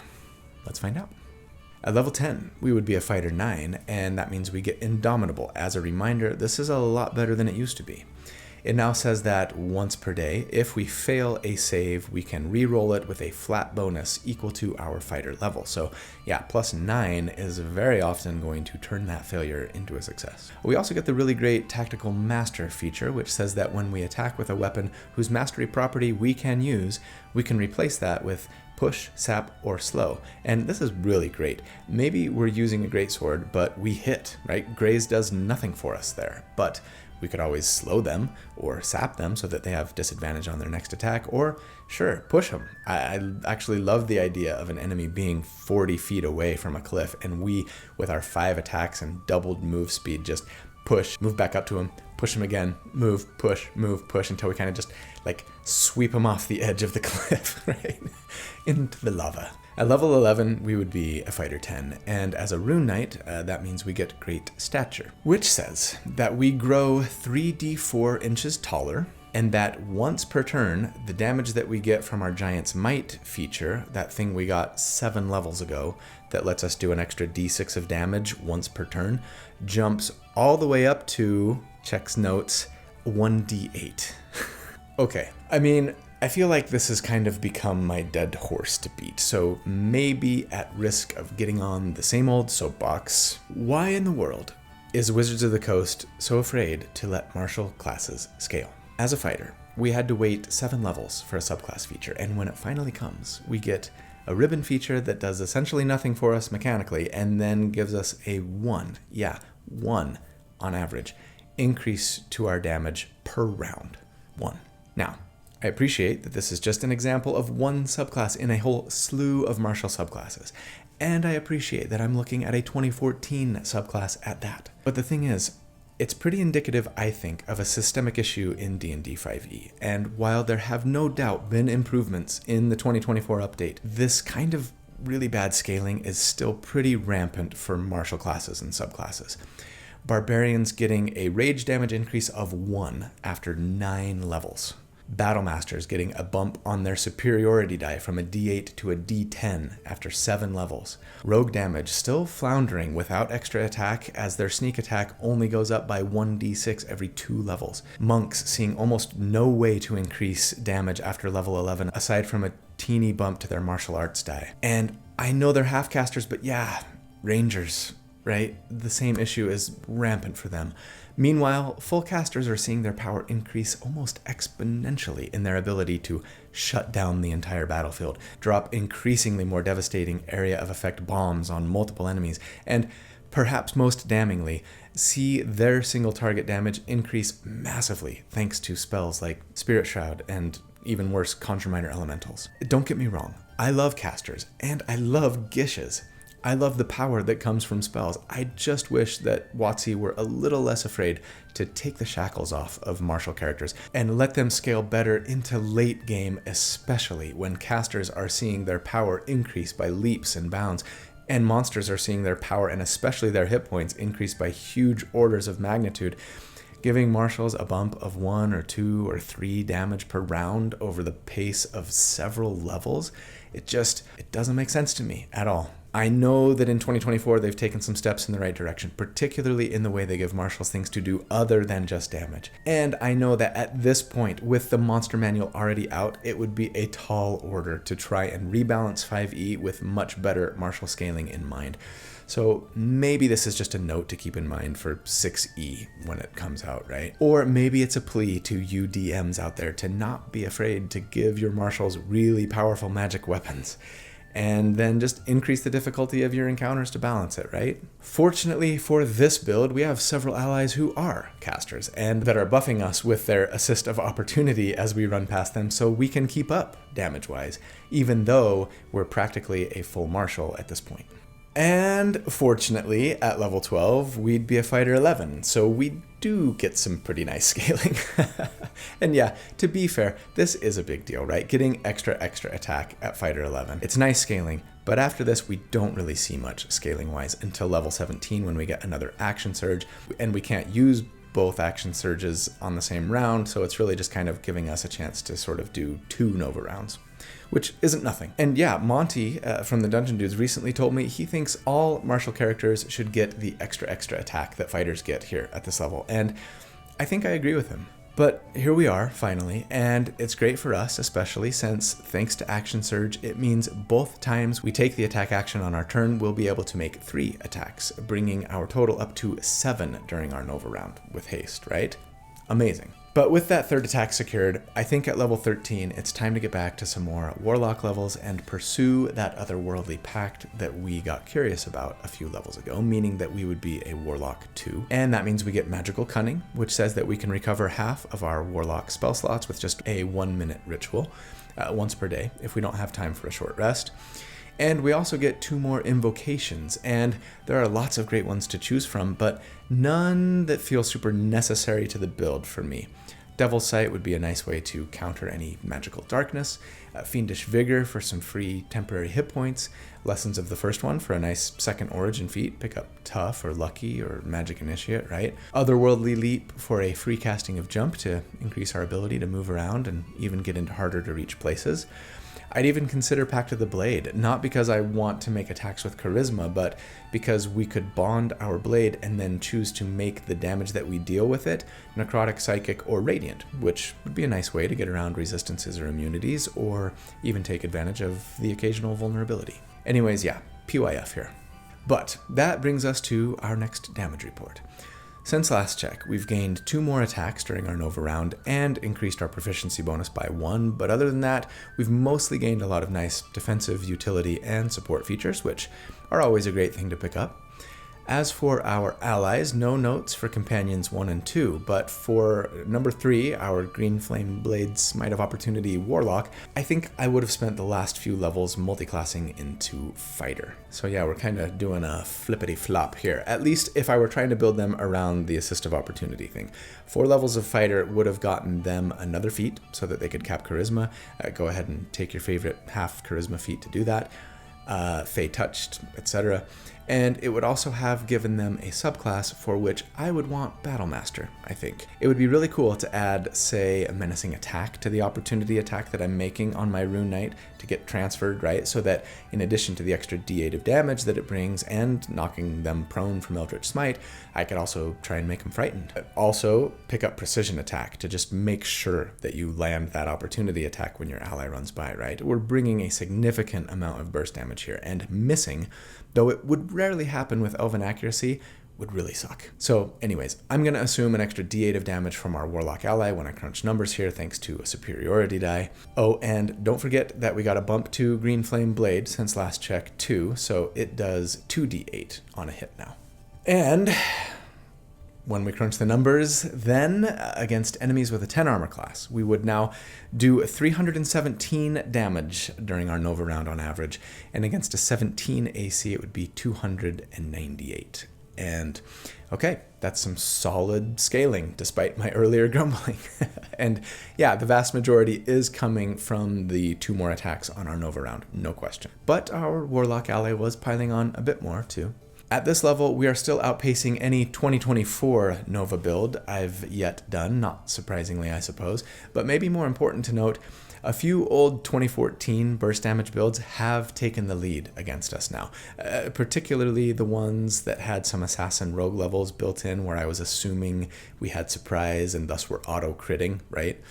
Let's find out. At level 10, we would be a Fighter 9, and that means we get Indomitable. As a reminder, this is a lot better than it used to be. It now says that once per day, if we fail a save, we can re-roll it with a flat bonus equal to our fighter level. So yeah, +9 is very often going to turn that failure into a success. We also get the really great Tactical Master feature, which says that when we attack with a weapon whose mastery property we can use, we can replace that with push, sap, or slow. And this is really great. Maybe we're using a greatsword, but we hit, right? Graze does nothing for us there, but we could always slow them or sap them so that they have disadvantage on their next attack, or sure, push them. I actually love the idea of an enemy being 40 feet away from a cliff, and we, with our 5 attacks and doubled move speed, just push, move back up to him, push him again, move, push, until we kind of just sweep him off the edge of the cliff, right? Into the lava. At level 11, we would be a Fighter 10, and as a Rune Knight, that means we get Great Stature, which says that we grow 3d4 inches taller, and that once per turn, the damage that we get from our Giant's Might feature, that thing we got 7 levels ago, that lets us do an extra d6 of damage once per turn, jumps all the way up to, checks notes, 1d8. Okay, I mean, I feel like this has kind of become my dead horse to beat, so maybe at risk of getting on the same old soapbox, why in the world is Wizards of the Coast so afraid to let martial classes scale? As a fighter, we had to wait 7 levels for a subclass feature, and when it finally comes, we get a ribbon feature that does essentially nothing for us mechanically, and then gives us a 1 on average, increase to our damage per round. 1. Now, I appreciate that this is just an example of one subclass in a whole slew of martial subclasses, and I appreciate that I'm looking at a 2014 subclass at that. But the thing is, it's pretty indicative, I think, of a systemic issue in D&D 5e, and while there have no doubt been improvements in the 2024 update, this kind of really bad scaling is still pretty rampant for martial classes and subclasses. Barbarians getting a rage damage increase of 1 after 9 levels. Battle Masters getting a bump on their superiority die from a D8 to a D10 after 7 levels. Rogue damage still floundering without extra attack, as their sneak attack only goes up by 1d6 every 2 levels. Monks seeing almost no way to increase damage after level 11 aside from a teeny bump to their martial arts die. And I know they're half-casters, but yeah, Rangers, right? The same issue is rampant for them. Meanwhile, full casters are seeing their power increase almost exponentially in their ability to shut down the entire battlefield, drop increasingly more devastating area of effect bombs on multiple enemies, and perhaps most damningly, see their single target damage increase massively thanks to spells like Spirit Shroud and even worse, Conjure Minor Elementals. Don't get me wrong, I love casters, and I love Gishes. I love the power that comes from spells. I just wish that WotC were a little less afraid to take the shackles off of martial characters and let them scale better into late game, especially when casters are seeing their power increase by leaps and bounds, and monsters are seeing their power and especially their hit points increase by huge orders of magnitude. Giving martials a bump of 1 or 2 or 3 damage per round over the pace of several levels, it doesn't make sense to me at all. I know that in 2024 they've taken some steps in the right direction, particularly in the way they give martials things to do other than just damage. And I know that at this point, with the monster manual already out, it would be a tall order to try and rebalance 5e with much better martial scaling in mind. So maybe this is just a note to keep in mind for 6e when it comes out, right? Or maybe it's a plea to you DMs out there to not be afraid to give your martials really powerful magic weapons, and then just increase the difficulty of your encounters to balance it, right? Fortunately for this build, we have several allies who are casters and that are buffing us with their assist of opportunity as we run past them, so we can keep up damage-wise, even though we're practically a full martial at this point. And fortunately, at level 12, we'd be a fighter 11, so we do get some pretty nice scaling. And yeah, to be fair, this is a big deal, right? Getting extra attack at fighter 11. It's nice scaling, but after this, we don't really see much scaling-wise until level 17 when we get another action surge, and we can't use both action surges on the same round, so it's really just kind of giving us a chance to sort of do 2 Nova rounds, which isn't nothing. And yeah, Monty from the Dungeon Dudes recently told me he thinks all martial characters should get the extra attack that fighters get here at this level, and I think I agree with him. But here we are, finally, and it's great for us, especially since, thanks to Action Surge, it means both times we take the attack action on our turn, we'll be able to make 3 attacks, bringing our total up to 7 during our Nova round with haste, right? Amazing. But with that 3rd attack secured, I think at level 13, it's time to get back to some more Warlock levels and pursue that otherworldly pact that we got curious about a few levels ago, meaning that we would be a Warlock 2. And that means we get Magical Cunning, which says that we can recover half of our Warlock spell slots with just a 1-minute ritual once per day if we don't have time for a short rest. And we also get 2 more invocations, and there are lots of great ones to choose from, but none that feel super necessary to the build for me. Devil's Sight would be a nice way to counter any magical darkness, Fiendish Vigor for some free temporary hit points, Lessons of the First One for a nice second origin feat, pick up Tough or Lucky or Magic Initiate, right? Otherworldly Leap for a free casting of Jump to increase our ability to move around and even get into harder to reach places. I'd even consider Pact of the Blade, not because I want to make attacks with charisma, but because we could bond our blade and then choose to make the damage that we deal with it necrotic, psychic, or radiant, which would be a nice way to get around resistances or immunities, or even take advantage of the occasional vulnerability. Anyways, yeah, PYF here. But that brings us to our next damage report. Since last check, we've gained 2 more attacks during our Nova round and increased our proficiency bonus by 1, but other than that, we've mostly gained a lot of nice defensive, utility, and support features, which are always a great thing to pick up. As for our allies, no notes for companions 1 and 2, but for number 3, our Green Flame Blade Smite of Opportunity Warlock, I think I would have spent the last few levels multiclassing into Fighter. So yeah, we're kind of doing a flippity flop here, at least if I were trying to build them around the Assist of Opportunity thing. 4 levels of Fighter would have gotten them another feat so that they could cap Charisma. Go ahead and take your favorite half Charisma feat to do that. Fey Touched, etc. And it would also have given them a subclass for which I would want Battlemaster, I think. It would be really cool to add, say, a menacing attack to the opportunity attack that I'm making on my Rune Knight to get transferred, right? So that in addition to the extra D8 of damage that it brings and knocking them prone from Eldritch Smite, I could also try and make them frightened. Also, pick up Precision Attack to just make sure that you land that opportunity attack when your ally runs by, right? We're bringing a significant amount of burst damage here, and missing, though it would rarely happen with Elven Accuracy, would really suck. So anyways, I'm going to assume an extra D8 of damage from our Warlock ally when I crunch numbers here, thanks to a superiority die. Oh, and don't forget that we got a bump to Green Flame Blade since last check too, so it does 2d8 on a hit now. And when we crunch the numbers, then against enemies with a 10 armor class, we would now do 317 damage during our Nova round on average, and against a 17 AC, it would be 298. And okay, that's some solid scaling despite my earlier grumbling. And yeah, the vast majority is coming from the 2 more attacks on our Nova round, no question. But our Warlock ally was piling on a bit more too. At this level, we are still outpacing any 2024 Nova build I've yet done, not surprisingly, I suppose. But maybe more important to note, a few old 2014 burst damage builds have taken the lead against us now, particularly the ones that had some assassin rogue levels built in where I was assuming we had surprise and thus were auto-critting, right?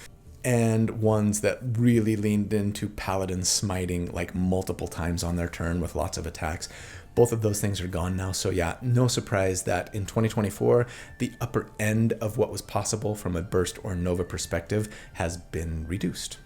And ones that really leaned into paladin smiting like multiple times on their turn with lots of attacks. Both of those things are gone now, so yeah, no surprise that in 2024, the upper end of what was possible from a burst or Nova perspective has been reduced.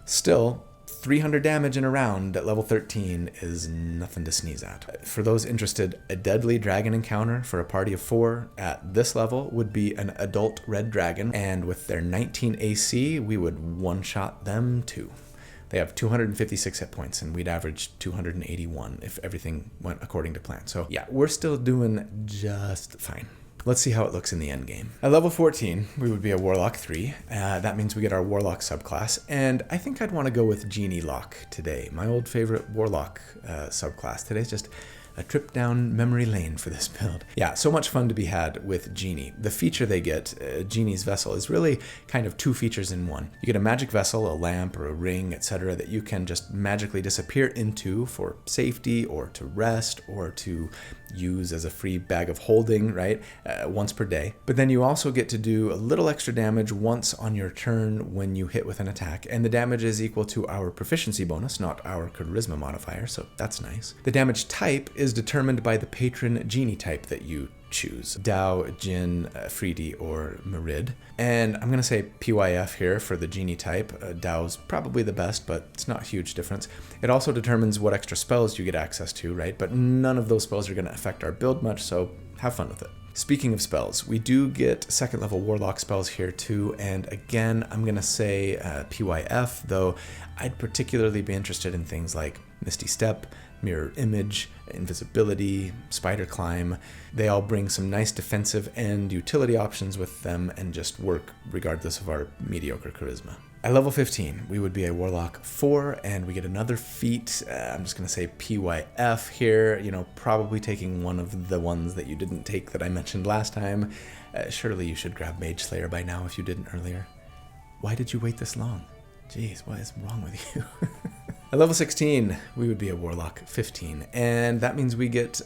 Still, 300 damage in a round at level 13 is nothing to sneeze at. For those interested, a deadly dragon encounter for a party of 4 at this level would be an adult red dragon, and with their 19 AC, we would one-shot them too. They have 256 hit points, and we'd average 281 if everything went according to plan. So yeah, we're still doing just fine. Let's see how it looks in the end game. At level 14, we would be a Warlock 3. That means we get our Warlock subclass, and I think I'd want to go with Genie Lock today, my old favorite Warlock subclass. Today's just a trip down memory lane for this build. Yeah, so much fun to be had with Genie. The feature they get, Genie's Vessel, is really kind of 2 features in one. You get a magic vessel, a lamp or a ring, etc., that you can just magically disappear into for safety or to rest or to use as a free bag of holding, right? Once per day. But then you also get to do a little extra damage once on your turn when you hit with an attack, and the damage is equal to our proficiency bonus, not our charisma modifier, so that's nice. The damage type is determined by the patron genie type that you choose. Dao, Jin, Freedy, or Merid. And I'm going to say PYF here for the genie type. Dao's probably the best, but it's not a huge difference. It also determines what extra spells you get access to, right? But none of those spells are going to affect our build much, so have fun with it. Speaking of spells, we do get 2nd level Warlock spells here too, and again, I'm going to say PYF, though I'd particularly be interested in things like Misty Step, Mirror Image, Invisibility, Spider Climb. They all bring some nice defensive and utility options with them and just work regardless of our mediocre charisma. At level 15, we would be a Warlock 4, and we get another feat. I'm just going to say PYF here, probably taking one of the ones that you didn't take that I mentioned last time. Surely you should grab Mage Slayer by now if you didn't earlier. Why did you wait this long? Jeez, what is wrong with you? At level 16, we would be a Warlock 15, and that means we get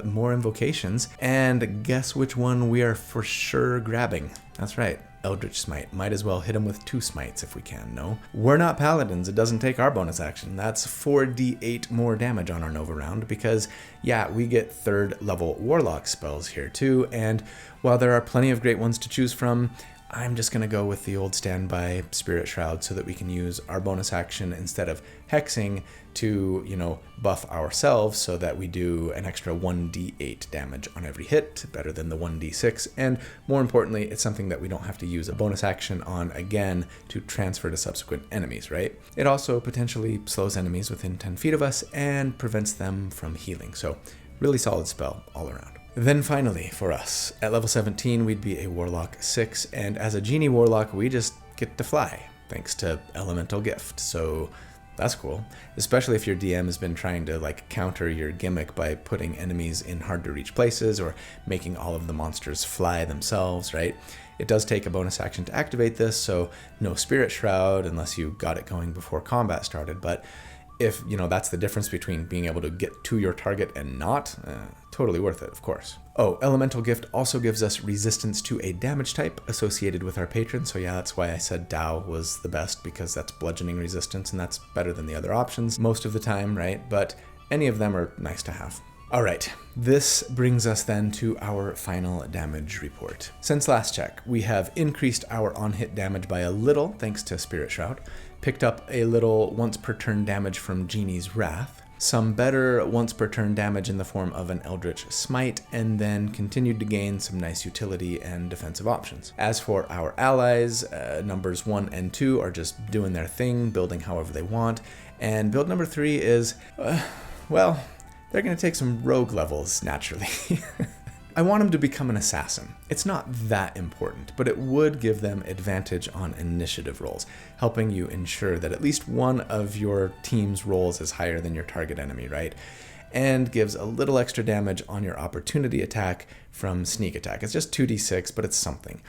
more invocations, and guess which one we are for sure grabbing? That's right, Eldritch Smite. Might as well hit him with 2 smites if we can, no? We're not paladins, it doesn't take our bonus action. That's 4d8 more damage on our Nova round, because yeah, we get 3rd level Warlock spells here too, and while there are plenty of great ones to choose from, I'm just going to go with the old standby Spirit Shroud so that we can use our bonus action instead of hexing to, buff ourselves so that we do an extra 1d8 damage on every hit, better than the 1d6. And more importantly, it's something that we don't have to use a bonus action on again to transfer to subsequent enemies, right? It also potentially slows enemies within 10 feet of us and prevents them from healing. So really solid spell all around. Then finally, for us, at level 17, we'd be a Warlock 6, and as a Genie Warlock, we just get to fly, thanks to Elemental Gift. So That's cool. Especially if your DM has been trying to like counter your gimmick by putting enemies in hard to reach places or making all of the monsters fly themselves, right? It does take a bonus action to activate this, so no Spirit Shroud unless you got it going before combat started. But if, that's the difference between being able to get to your target and not, totally worth it, of course. Oh, Elemental Gift also gives us resistance to a damage type associated with our patron. So yeah, that's why I said Tao was the best, because that's bludgeoning resistance and that's better than the other options most of the time, right? But any of them are nice to have. All right, this brings us then to our final damage report. Since last check, we have increased our on-hit damage by a little thanks to Spirit Shroud, picked up a little once per turn damage from Genie's Wrath, some better once per turn damage in the form of an Eldritch Smite, and then continued to gain some nice utility and defensive options. As for our allies, numbers 1 and 2 are just doing their thing, building however they want, and build number 3 is, they're going to take some rogue levels, naturally. I want them to become an assassin. It's not that important, but it would give them advantage on initiative rolls, helping you ensure that at least one of your team's rolls is higher than your target enemy, right? And gives a little extra damage on your opportunity attack from sneak attack. It's just 2d6, but it's something.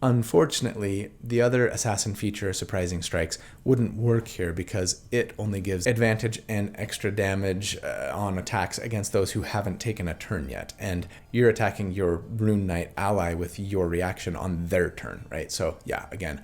Unfortunately, the other assassin feature, Surprising Strikes, wouldn't work here because it only gives advantage and extra damage on attacks against those who haven't taken a turn yet. And you're attacking your Rune Knight ally with your reaction on their turn, right? So yeah, again,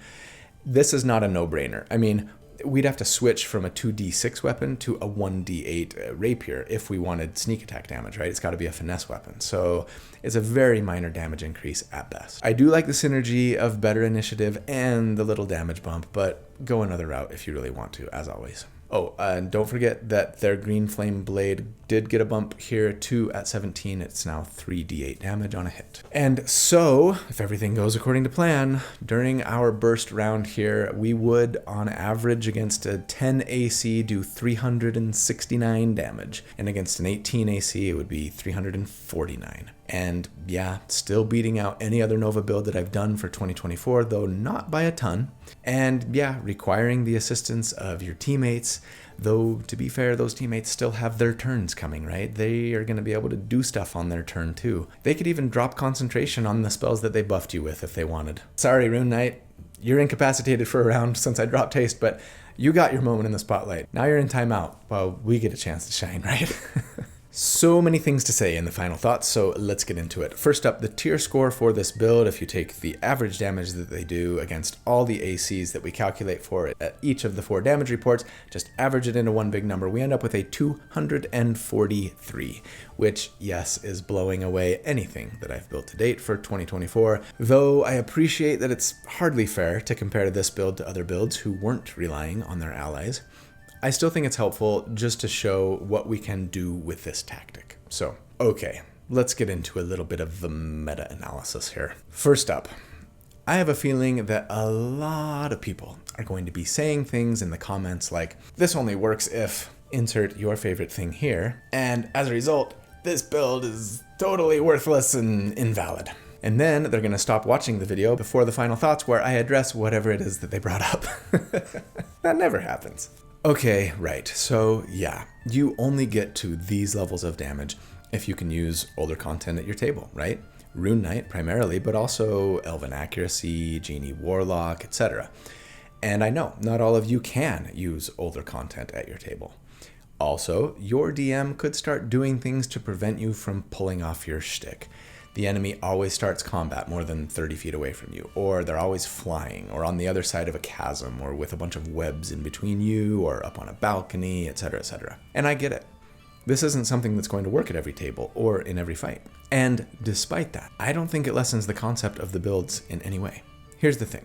this is not a no-brainer. I mean, we'd have to switch from a 2d6 weapon to a 1d8 rapier if we wanted sneak attack damage, right? It's got to be a finesse weapon. So it's a very minor damage increase at best. I do like the synergy of better initiative and the little damage bump, but go another route if you really want to, as always. Oh, and don't forget that their Green Flame Blade did get a bump here too at 17. It's now 3d8 damage on a hit. And so, if everything goes according to plan, during our burst round here, we would, on average, against a 10 AC, do 369 damage. And against an 18 AC, it would be 349. And yeah, still beating out any other Nova build that I've done for 2024, though not by a ton. And yeah, requiring the assistance of your teammates, though to be fair, those teammates still have their turns coming, right? They are going to be able to do stuff on their turn too. They could even drop concentration on the spells that they buffed you with if they wanted. Sorry, Rune Knight, you're incapacitated for a round since I dropped haste, but you got your moment in the spotlight. Now you're in timeout while we get a chance to shine, right? So many things to say in the final thoughts, so let's get into it. First up, the tier score for this build. If you take the average damage that they do against all the ACs that we calculate for it at each of the 4 damage reports, just average it into one big number, we end up with a 243, which, yes, is blowing away anything that I've built to date for 2024, though I appreciate that it's hardly fair to compare this build to other builds who weren't relying on their allies. I still think it's helpful just to show what we can do with this tactic. So, okay, let's get into a little bit of the meta-analysis here. First up, I have a feeling that a lot of people are going to be saying things in the comments like, this only works if, insert your favorite thing here, and as a result, this build is totally worthless and invalid. And then they're going to stop watching the video before the final thoughts where I address whatever it is that they brought up. That never happens. Okay, right, so yeah, you only get to these levels of damage if you can use older content at your table, right? Rune Knight primarily, but also Elven Accuracy, Genie Warlock, etc. And I know, not all of you can use older content at your table. Also, your DM could start doing things to prevent you from pulling off your shtick. The enemy always starts combat more than 30 feet away from you, or they're always flying, or on the other side of a chasm, or with a bunch of webs in between you, or up on a balcony, etc., etc. And I get it. This isn't something that's going to work at every table, or in every fight. And despite that, I don't think it lessens the concept of the builds in any way. Here's the thing.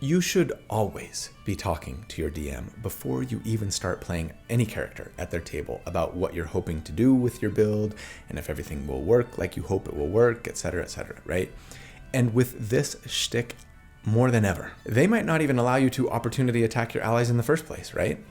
You should always be talking to your DM before you even start playing any character at their table about what you're hoping to do with your build and if everything will work like you hope it will work, etc., right? And with this shtick, more than ever, they might not even allow you to opportunity attack your allies in the first place, right?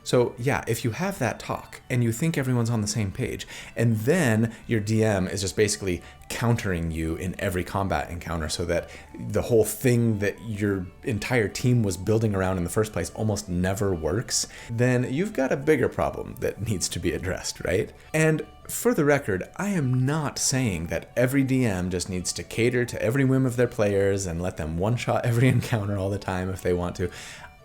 So yeah, if you have that talk and you think everyone's on the same page, and then your DM is just basically countering you in every combat encounter so that the whole thing that your entire team was building around in the first place almost never works, then you've got a bigger problem that needs to be addressed, right? And for the record, I am not saying that every DM just needs to cater to every whim of their players and let them one-shot every encounter all the time if they want to.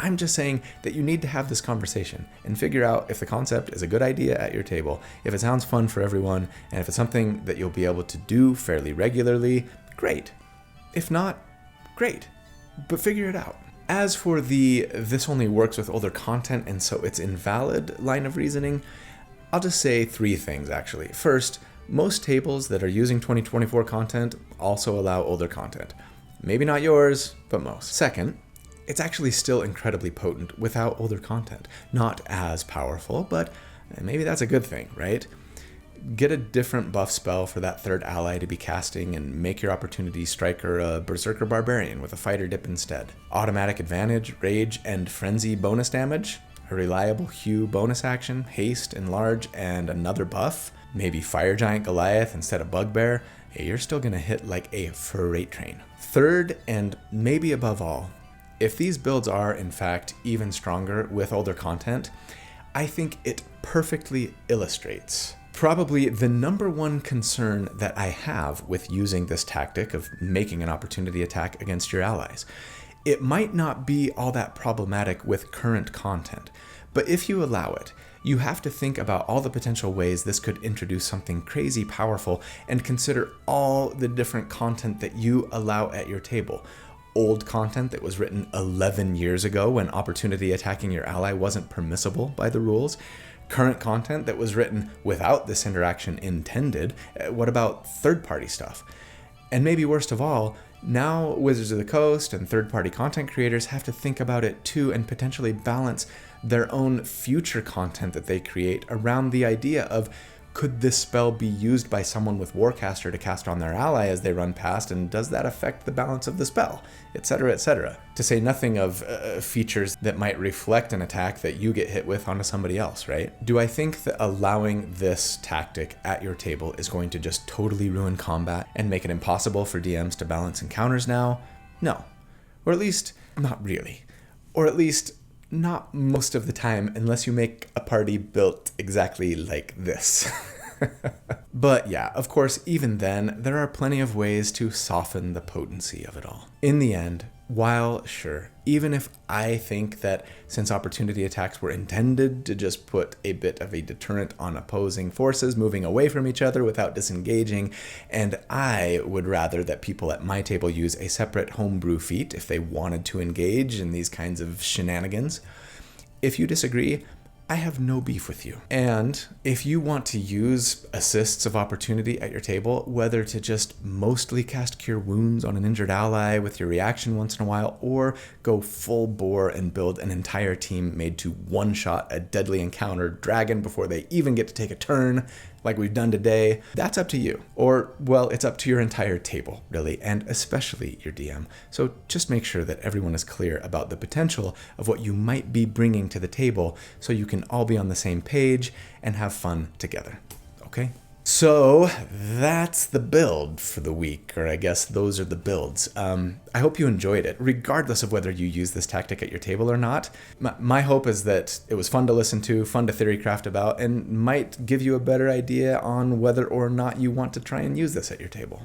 I'm just saying that you need to have this conversation and figure out if the concept is a good idea at your table, if it sounds fun for everyone, and if it's something that you'll be able to do fairly regularly, great. If not, great. But figure it out. As for the "this only works with older content and so it's invalid" line of reasoning, I'll just say 3 things actually. First, most tables that are using 2024 content also allow older content. Maybe not yours, but most. Second, it's actually still incredibly potent without older content. Not as powerful, but maybe that's a good thing, right? Get a different buff spell for that third ally to be casting and make your opportunity striker a berserker barbarian with a fighter dip instead. Automatic advantage, rage, and frenzy bonus damage. A reliable hue bonus action, haste, enlarge, and another buff. Maybe fire giant Goliath instead of bugbear. Hey, you're still gonna hit like a freight train. Third, and maybe above all, if these builds are, in fact, even stronger with older content, I think it perfectly illustrates probably the number one concern that I have with using this tactic of making an opportunity attack against your allies. It might not be all that problematic with current content, but if you allow it, you have to think about all the potential ways this could introduce something crazy powerful and consider all the different content that you allow at your table. Old content that was written 11 years ago when opportunity attacking your ally wasn't permissible by the rules. Current content that was written without this interaction intended. What about third-party stuff? And maybe worst of all, now Wizards of the Coast and third-party content creators have to think about it too and potentially balance their own future content that they create around the idea of, could this spell be used by someone with Warcaster to cast on their ally as they run past, and does that affect the balance of the spell, etc., etc. To say nothing of features that might reflect an attack that you get hit with onto somebody else, right? Do I think that allowing this tactic at your table is going to just totally ruin combat and make it impossible for DMs to balance encounters now? No. Or at least, not really. Or at least, not most of the time, unless you make a party built exactly like this. But yeah, of course, even then, there are plenty of ways to soften the potency of it all. In the end, while sure, even if I think that since opportunity attacks were intended to just put a bit of a deterrent on opposing forces moving away from each other without disengaging, and I would rather that people at my table use a separate homebrew feat if they wanted to engage in these kinds of shenanigans. If you disagree, I have no beef with you. And if you want to use assists of opportunity at your table, whether to just mostly cast Cure Wounds on an injured ally with your reaction once in a while, or go full bore and build an entire team made to one-shot a deadly encounter dragon before they even get to take a turn, like we've done today, that's up to you. Or, well, it's up to your entire table, really, and especially your DM. So just make sure that everyone is clear about the potential of what you might be bringing to the table so you can all be on the same page and have fun together, okay? So that's the build for the week, or I guess those are the builds. I hope you enjoyed it, regardless of whether you use this tactic at your table or not. My hope is that it was fun to listen to, fun to theorycraft about, and might give you a better idea on whether or not you want to try and use this at your table.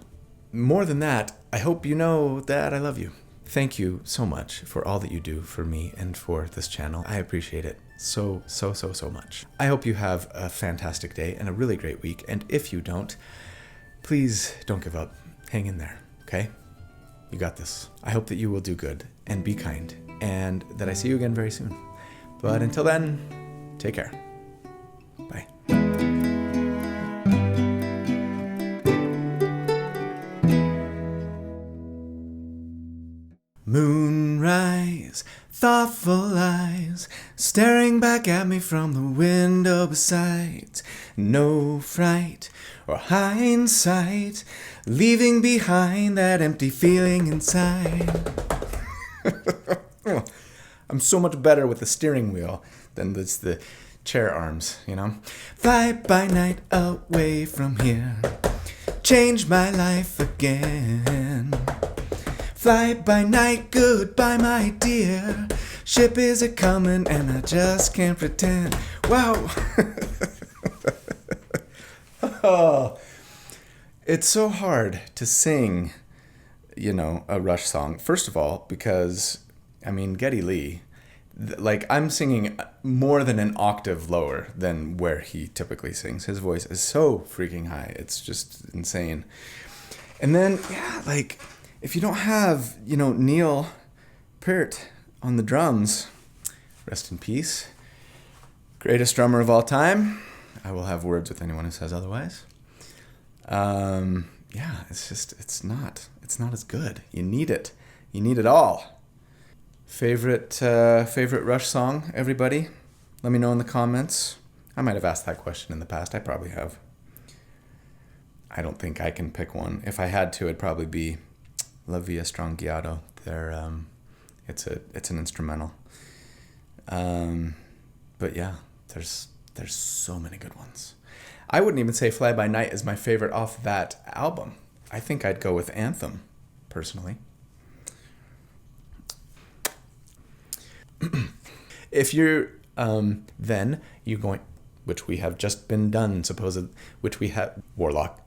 More than that, I hope you know that I love you. Thank you so much for all that you do for me and for this channel. I appreciate it so much. I hope you have a fantastic day and a really great week. And if you don't, please don't give up. Hang in there, okay? You got this. I hope that you will do good and be kind and that I see you again very soon. But until then, take care. Bye. Moonrise, thoughtful eyes, staring back at me from the window beside. No fright or hindsight, leaving behind that empty feeling inside. I'm so much better with the steering wheel then it's the chair arms, you know. Fly by night away from here, change my life again. Fly by night, goodbye my dear, ship is a-comin' and I just can't pretend. Wow. Oh, it's so hard to sing, you know, a Rush song. First of all, because, I mean, Geddy Lee, like, I'm singing more than an octave lower than where he typically sings. His voice is so freaking high. It's just insane. And then, yeah, like, if you don't have, you know, Neil Peart on the drums, rest in peace, greatest drummer of all time. I will have words with anyone who says otherwise. Yeah, it's not as good. You need it. You need it all. Favorite Rush song, everybody? Let me know in the comments. I might have asked that question in the past. I probably have. I don't think I can pick one. If I had to, it'd probably be La Via Strangiato. It's an instrumental. But yeah, there's so many good ones. I wouldn't even say Fly By Night is my favorite off that album. I think I'd go with Anthem, personally. If you're then you're going, which we have just been done, which we have Warlock